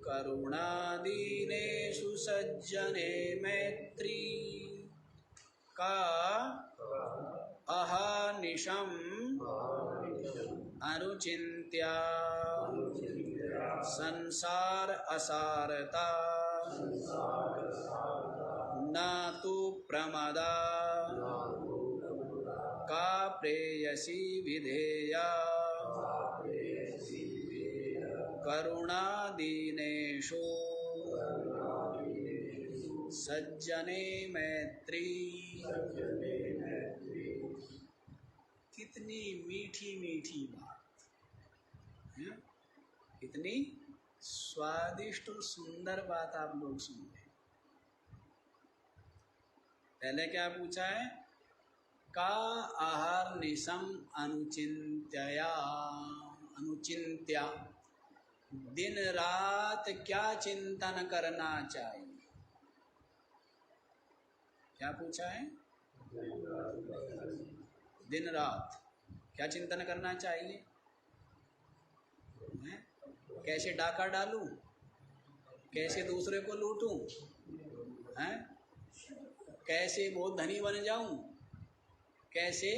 करुणादीनेषु सज्जने मैत्री। का अहर्निशम् अनुचिन्त्या संसार असारता न तु प्रमदा, का प्रेयसी विधेया करुणादीनेषु सज्जने मैत्री। कितनी मीठी मीठी बात है, कितनी स्वादिष्ट और सुंदर बात आप लोग सुन रहे। पहले क्या पूछा है? का आहार निशम अनुचिंत्या, दिन रात क्या चिंतन करना चाहिए? क्या पूछा है? दिन रात क्या चिंतन करना चाहिए? कैसे डाका डालूं, कैसे दूसरे को लूटूं, हैं? कैसे बहुत धनी बन जाऊं, कैसे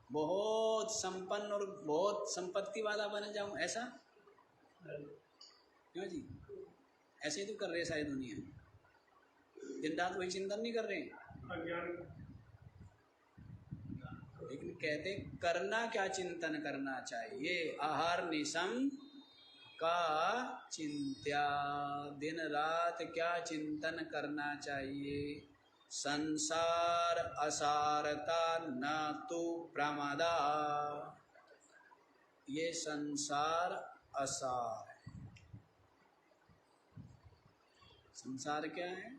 बहुत संपन्न और बहुत संपत्ति वाला बन जाऊं, ऐसा क्यों जी? ऐसे ही तो कर रहे सारी दुनिया, दिन रात वही चिंतन नहीं कर रहे। लेकिन कहते करना क्या चिंतन करना चाहिए? आहार निशम का चिंत्या, दिन रात क्या चिंतन करना चाहिए? संसार असारता न तो प्रमादा, ये संसार असार है। संसार क्या है?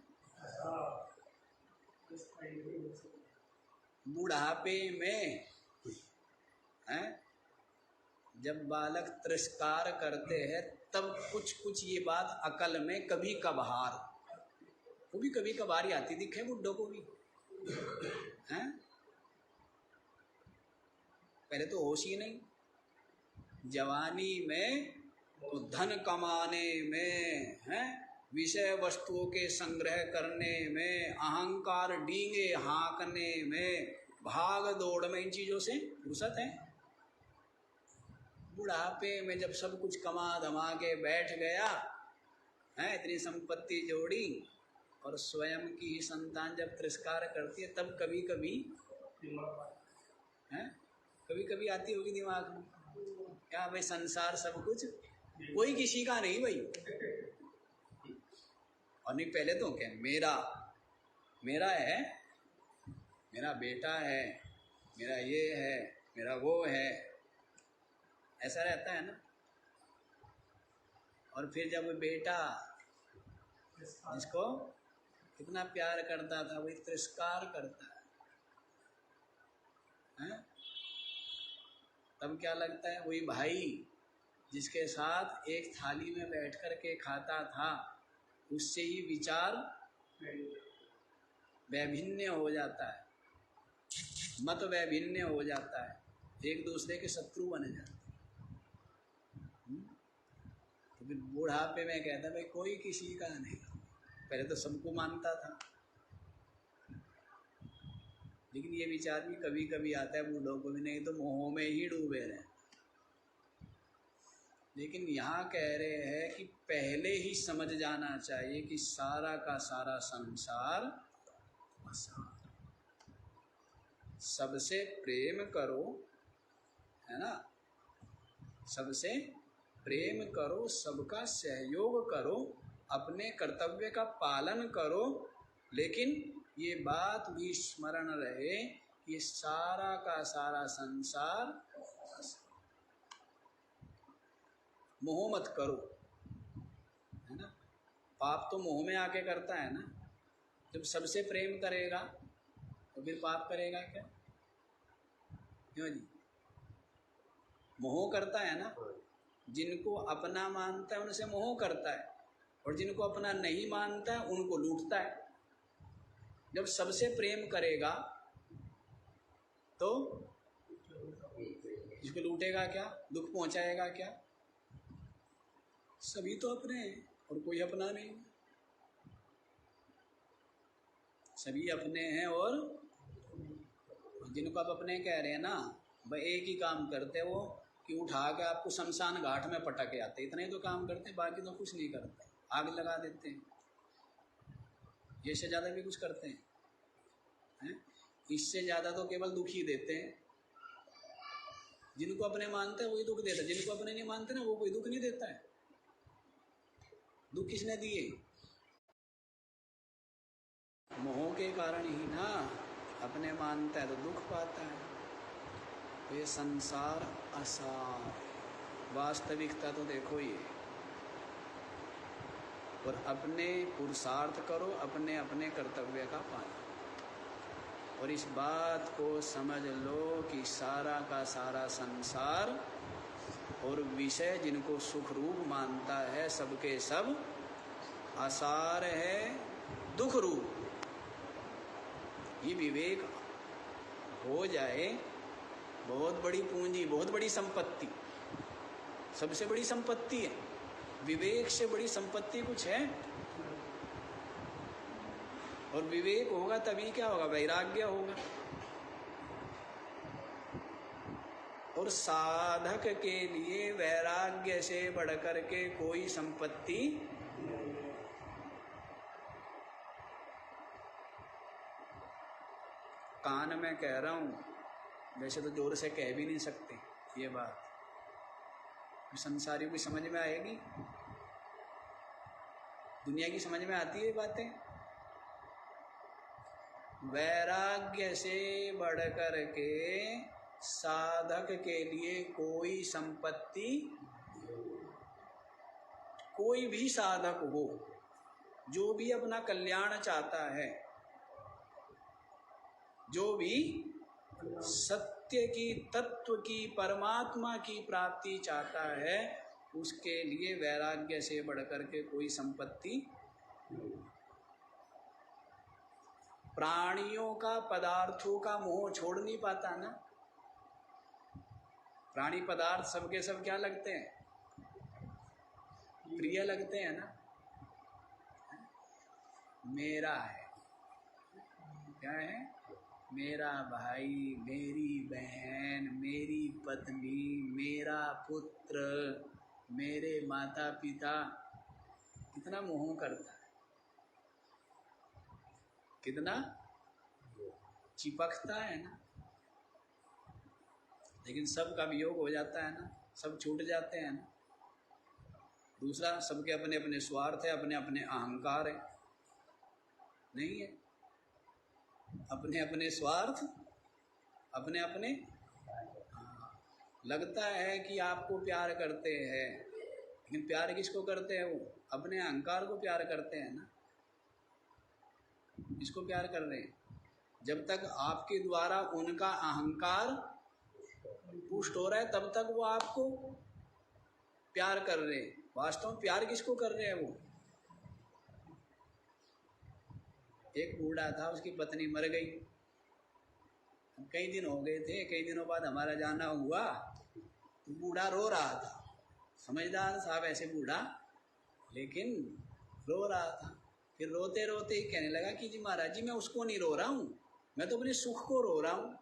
बुढ़ापे में हैं, जब बालक तिरस्कार करते हैं तब कुछ कुछ ये बात अकल में कभी कभार, वो भी कभी कभार ही आती दिखे बुड्ढों को भी, हैं? पहले तो होश ही नहीं। जवानी में तो धन कमाने में, हैं, विषय वस्तुओं के संग्रह करने में, अहंकार डींगे हाँकने में, भाग दौड़ में, इन चीजों से फुर्सत है। बुढ़ापे में जब सब कुछ कमा धमा के बैठ गया है, इतनी संपत्ति जोड़ी, और स्वयं की ही संतान जब तिरस्कार करती है तब कभी कभी है, कभी कभी आती होगी दिमाग में, क्या भाई संसार सब कुछ, कोई किसी का नहीं भाई। और नहीं, पहले तो क्या मेरा, मेरा है, मेरा बेटा है, मेरा ये है, मेरा वो है, ऐसा रहता है ना। और फिर जब बेटा जिसको कितना प्यार करता था वही तिरस्कार करता है, तब क्या लगता है? वही भाई जिसके साथ एक थाली में बैठ कर के खाता था, उससे ही विचार वैभिन्न हो जाता है, मत वैभिन्न हो जाता है, एक दूसरे के शत्रु बन जाते हैं। तो फिर बुढ़ापे में कहता भाई कोई किसी का नहीं, पहले तो सबको मानता था, लेकिन ये विचार भी कभी कभी आता है बूढ़ों को भी, नहीं तो मोह में ही डूबे रहे। लेकिन यहाँ कह रहे हैं कि पहले ही समझ जाना चाहिए कि सारा का सारा संसार असार, सबसे प्रेम करो, है ना, सबसे प्रेम करो, सबका सहयोग करो, अपने कर्तव्य का पालन करो, लेकिन ये बात भी स्मरण रहे कि सारा का सारा संसार, मोह मत करो, है ना। पाप तो मोह में आके करता है ना, जब सबसे प्रेम करेगा तो फिर पाप करेगा क्या? क्यों जी? मोह करता है ना, जिनको अपना मानता है उनसे मोह करता है, और जिनको अपना नहीं मानता है उनको लूटता है। जब सबसे प्रेम करेगा तो जिसको लूटेगा क्या, दुख पहुंचाएगा क्या? सभी तो अपने हैं और कोई अपना नहीं, सभी अपने हैं। और जिनको आप अपने कह रहे हैं ना, भाई एक ही काम करते हैं वो कि उठा के आपको शमशान घाट में पटक के आते, इतना ही तो काम करते हैं, बाकी तो कुछ नहीं करते, आग लगा देते हैं, ये से ज़्यादा भी कुछ करते हैं? इससे ज़्यादा तो केवल दुख ही देते हैं। जिनको अपने मानते हैं वही दुख देता है, जिनको अपने नहीं मानते ना वो कोई दुख नहीं देता है। दुख किसने दिए? मोह के कारण ही ना, अपने मानता है तो दुख पाता है। तो ये संसार असार, वास्तविकता तो देखो, ये और अपने पुरुषार्थ करो, अपने अपने कर्तव्य का पालन। और इस बात को समझ लो कि सारा का सारा संसार और विषय जिनको सुख रूप मानता है सबके सब आसार है, दुख रूप। ये विवेक हो जाए, बहुत बड़ी पूंजी, बहुत बड़ी संपत्ति, सबसे बड़ी संपत्ति है। विवेक से बड़ी संपत्ति कुछ है? और विवेक होगा तभी क्या होगा? वैराग्य होगा। और साधक के लिए वैराग्य से बढ़कर के कोई संपत्ति कान में कह रहा हूं, वैसे तो जोर से कह भी नहीं सकते ये बात, संसारियों की समझ में आएगी, दुनिया की समझ में आती है ये बातें। वैराग्य से बढ़कर के साधक के लिए कोई संपत्ति, कोई भी साधक हो जो भी अपना कल्याण चाहता है, जो भी सत्य की, तत्व की, परमात्मा की प्राप्ति चाहता है, उसके लिए वैराग्य से बढ़कर के कोई संपत्ति। प्राणियों का पदार्थों का मोह छोड़ नहीं पाता ना। प्राणी पदार्थ सबके सब क्या लगते हैं? प्रिय लगते हैं ना। मेरा है, क्या है? मेरा भाई, मेरी बहन, मेरी पत्नी, मेरा पुत्र, मेरे माता पिता, कितना मोह करता है, कितना चिपकता है ना। लेकिन सबका वियोग हो जाता है ना, सब छूट जाते हैं ना। दूसरा, सबके अपने अपने स्वार्थ है, अपने अपने अहंकार है, नहीं है? अपने अपने स्वार्थ, अपने अपने, लगता है कि आपको प्यार करते हैं, लेकिन प्यार किसको करते हैं? वो अपने अहंकार को प्यार करते हैं ना। इसको प्यार कर रहे हैं। जब तक आपके द्वारा उनका अहंकार पुष्ट हो रहा है तब तक वो आपको प्यार कर रहे हैं। वास्तव में प्यार किसको कर रहे हैं? वो एक बूढ़ा था, उसकी पत्नी मर गई, कई दिन हो गए थे, कई दिनों बाद हमारा जाना हुआ तो बूढ़ा रो रहा था। समझदार साहब ऐसे बूढ़ा, लेकिन रो रहा था। फिर रोते रोते ही कहने लगा कि जी महाराज जी, मैं उसको नहीं रो रहा हूँ, मैं तो अपने सुख को रो रहा हूँ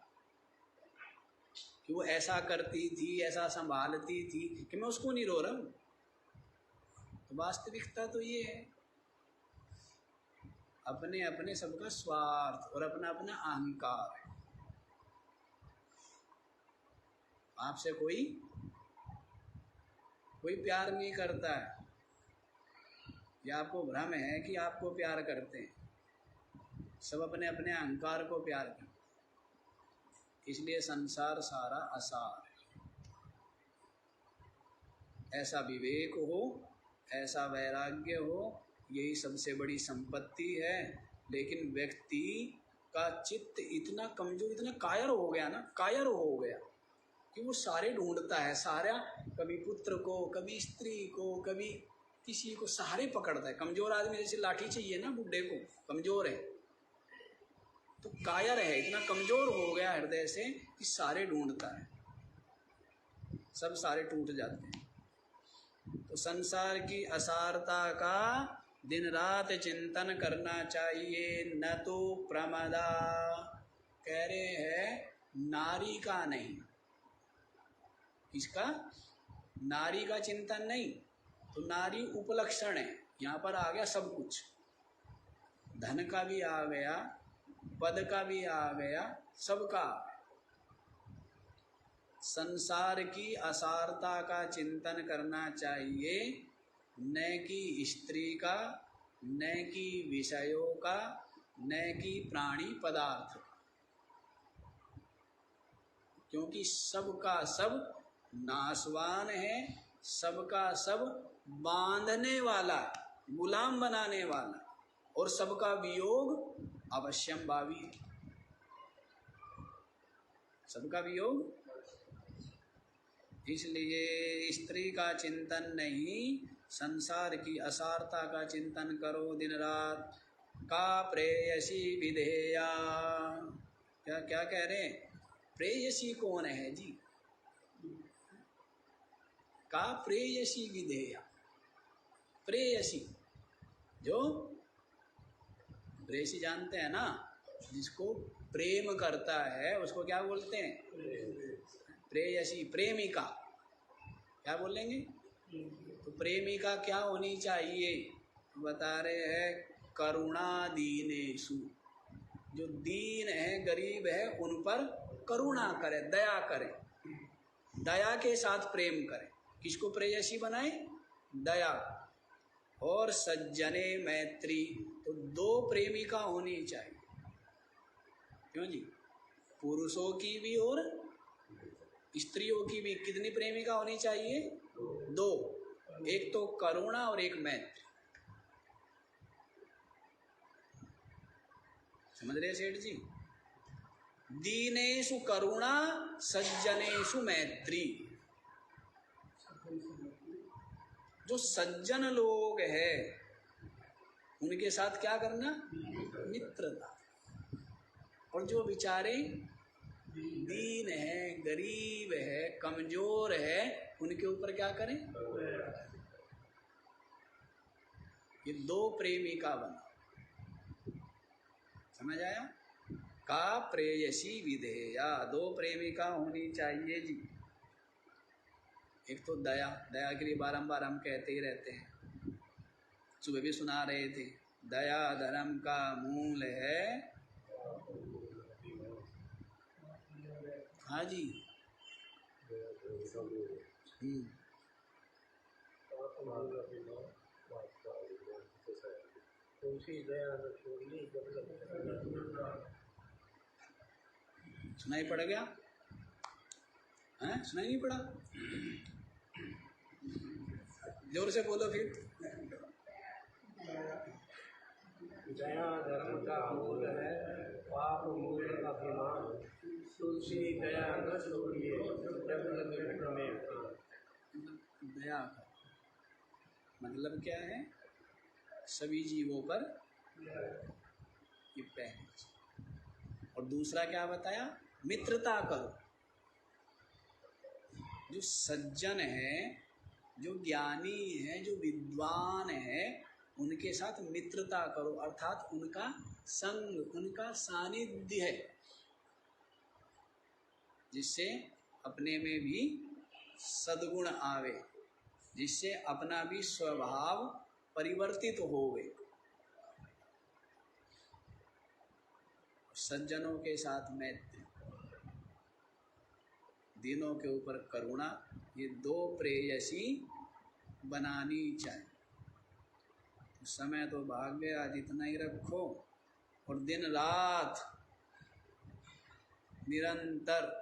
कि वो ऐसा करती थी, ऐसा संभालती थी, कि मैं उसको नहीं रो रहा हूँ। तो वास्तविकता तो ये है, अपने अपने सबका स्वार्थ और अपना अपना अहंकार है। आपसे कोई प्यार नहीं करता है, या आपको भ्रम है कि आपको प्यार करते हैं। सब अपने अपने अहंकार को प्यार करते हैं। इसलिए संसार सारा असार है। ऐसा विवेक हो, ऐसा वैराग्य हो, यही सबसे बड़ी संपत्ति है। लेकिन व्यक्ति का चित्त इतना कमजोर, इतना कायर हो गया ना, कायर हो गया कि वो सारे ढूंढता है, सारा, कभी पुत्र को, कभी स्त्री को, कभी किसी को, सहारे पकड़ता है। कमजोर आदमी जैसे लाठी चाहिए ना बुड्ढे को, कमजोर है तो कायर है, इतना कमजोर हो गया हृदय से कि सारे ढूंढता है, सब सारे टूट जाते हैं। तो संसार की असारता का दिन रात चिंतन करना चाहिए, न तो प्रमादा। कह रहे हैं नारी का नहीं, इसका नारी का चिंतन नहीं, तो नारी उपलक्षण है। यहाँ पर आ गया सब कुछ, धन का भी आ गया, पद का भी आ गया, सबका। संसार की असारता का चिंतन करना चाहिए, न कि स्त्री का, न कि विषयों का, न कि प्राणी पदार्थ का, क्योंकि सबका सब नाशवान है, सबका सब बांधने वाला, गुलाम बनाने वाला, और सबका वियोग अवश्यम भावी, सबका वियोग। इसलिए स्त्री का चिंतन नहीं, संसार की असारता का चिंतन करो दिन रात। का प्रेयसी विधेया, क्या क्या कह रहे हैं? प्रेयसी कौन है जी? का प्रेयसी विधेया, प्रेयसी जो प्रेयसी जानते हैं ना, जिसको प्रेम करता है उसको क्या बोलते हैं? प्रेयसी, प्रेमिका। क्या बोलेंगे? तो प्रेमिका क्या होनी चाहिए? बता रहे हैं करुणा दीनेषु, जो दीन है, गरीब है, उन पर करुणा करे, दया करे, दया के साथ प्रेम करे। किसको प्रेयसी बनाए? दया। और सज्जने मैत्री, तो दो प्रेमिका होनी चाहिए। क्यों जी? पुरुषों की भी और स्त्रियों की भी कितनी प्रेमिका होनी चाहिए? दो। एक तो करुणा और एक मैत्री। समझ रहे सेठ जी? दीनेषु करुणा, सज्जनेषु मैत्री। जो सज्जन लोग हैं उनके साथ क्या करना? मित्रता। और जो बेचारे दीन है, गरीब है, कमजोर है, उनके ऊपर क्या करें? ये दो प्रेमिका बना। समझ आया? का प्रेयसी विधेया, दो प्रेमिका होनी चाहिए जी। एक तो दया, दया के लिए बारंबार हम कहते ही रहते हैं, सुबह भी सुना रहे थे, दया धर्म का मूल है। हाँ जी। सुनाई पड़ गया? हैं? सुनाई नहीं पड़ा? जोर से बोलो फिर। दया धर्म का मूल है, पाप मूल अभिमान, तुलसी दया न छोड़िए, जब लगे में। दया का मतलब क्या है? सभी जीवों पर, ये पहली चीज। और दूसरा क्या बताया? मित्रता करो। जो सज्जन है, जो ज्ञानी है, जो विद्वान है, उनके साथ मित्रता करो, अर्थात उनका संग, उनका सानिध्य है, जिससे अपने में भी सद्गुण आवे, जिससे अपना भी स्वभाव परिवर्तित होवे। सज्जनों के साथ मैत्री, दीनों के ऊपर करुणा, ये दो प्रेयसी बनानी चाहिए। समय तो भाग गया, आज इतना ही रखो, और दिन रात निरंतर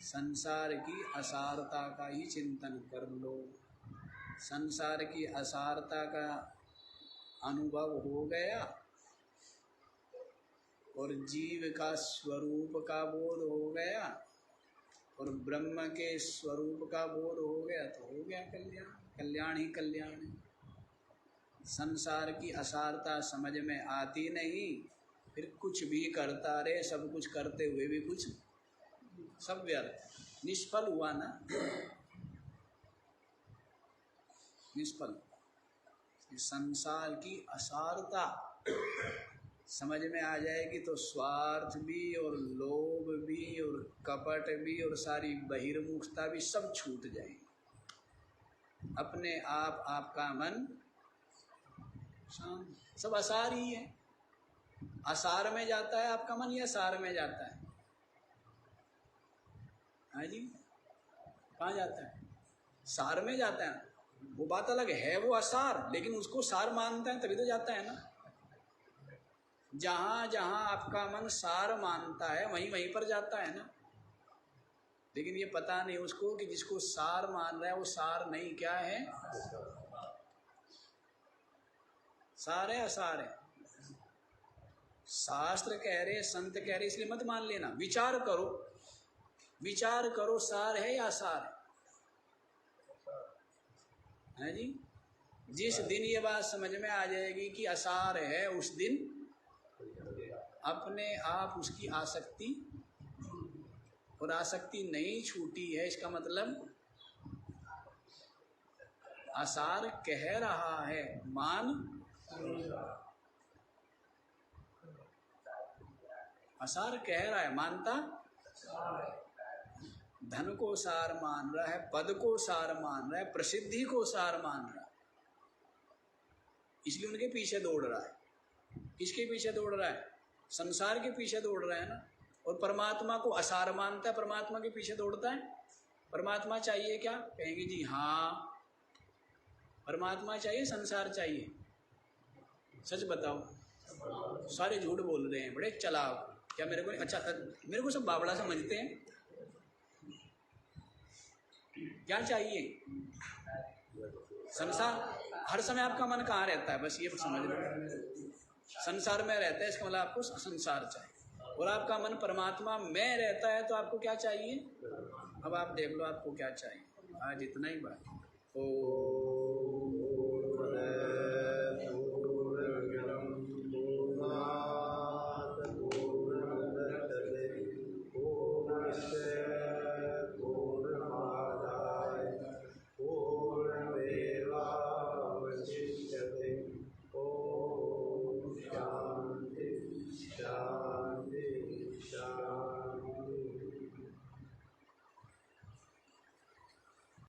संसार की असारता का ही चिंतन कर लो। संसार की असारता का अनुभव हो गया और जीव का स्वरूप का बोध हो गया और ब्रह्म के स्वरूप का बोध हो गया, तो हो गया कल्याण। कल्याण ही कल्याण है। संसार की असारता समझ में आती नहीं, फिर कुछ भी करता रहे, सब कुछ करते हुए भी कुछ, सब व्यर्थ, निष्फल हुआ ना, निष्फल। संसार की असारता समझ में आ जाएगी तो स्वार्थ भी और लोभ भी और कपट भी और सारी बहिर्मुखता भी सब छूट जाएगी। अपने आप आपका मन शांत, सब असार ही है। असार में जाता है आपका मन या सार में जाता है? हाँ जी, कहाँ जाता है? सार में जाता है। वो बात अलग है, वो असार, लेकिन उसको सार मानता है तभी तो जाता है ना। जहाँ जहाँ आपका मन सार मानता है वहीं वहीं पर जाता है ना। लेकिन ये पता नहीं उसको कि जिसको सार मान रहा है वो सार नहीं, क्या है? सार है असार है? शास्त्र कह रहे, संत कह रहे, इसलिए मत मान लेना। विचार करो, विचार करो, सार है या असार है जी? जिस दिन ये बात समझ में आ जाएगी कि असार है, उस दिन अपने आप उसकी आसक्ति, और आसक्ति नहीं छूटी है, इसका मतलब असार कह रहा है, मान असार कह रहा है, मानता धन को सार मान रहा है, पद को सार मान रहा है, प्रसिद्धि को सार मान रहा है, इसलिए उनके पीछे दौड़ रहा है। किसके पीछे दौड़ रहा है? संसार के पीछे दौड़ रहा है ना। और परमात्मा को असार मानता है, परमात्मा के पीछे दौड़ता है। परमात्मा चाहिए क्या? कहेंगे जी हाँ, परमात्मा चाहिए, संसार चाहिए। सच बताओ, सारे झूठ बोल रहे हैं, बड़े चालाक। क्या मेरे को अच्छा, मेरे को सब बावड़ा समझते हैं। क्या चाहिए? संसार। हर समय आपका मन कहाँ रहता है? बस ये समझ लो, संसार में रहता है, इसका मतलब आपको संसार चाहिए। और आपका मन परमात्मा में रहता है, तो आपको क्या चाहिए? अब आप देख लो आपको क्या चाहिए। आज इतना ही बात। ओ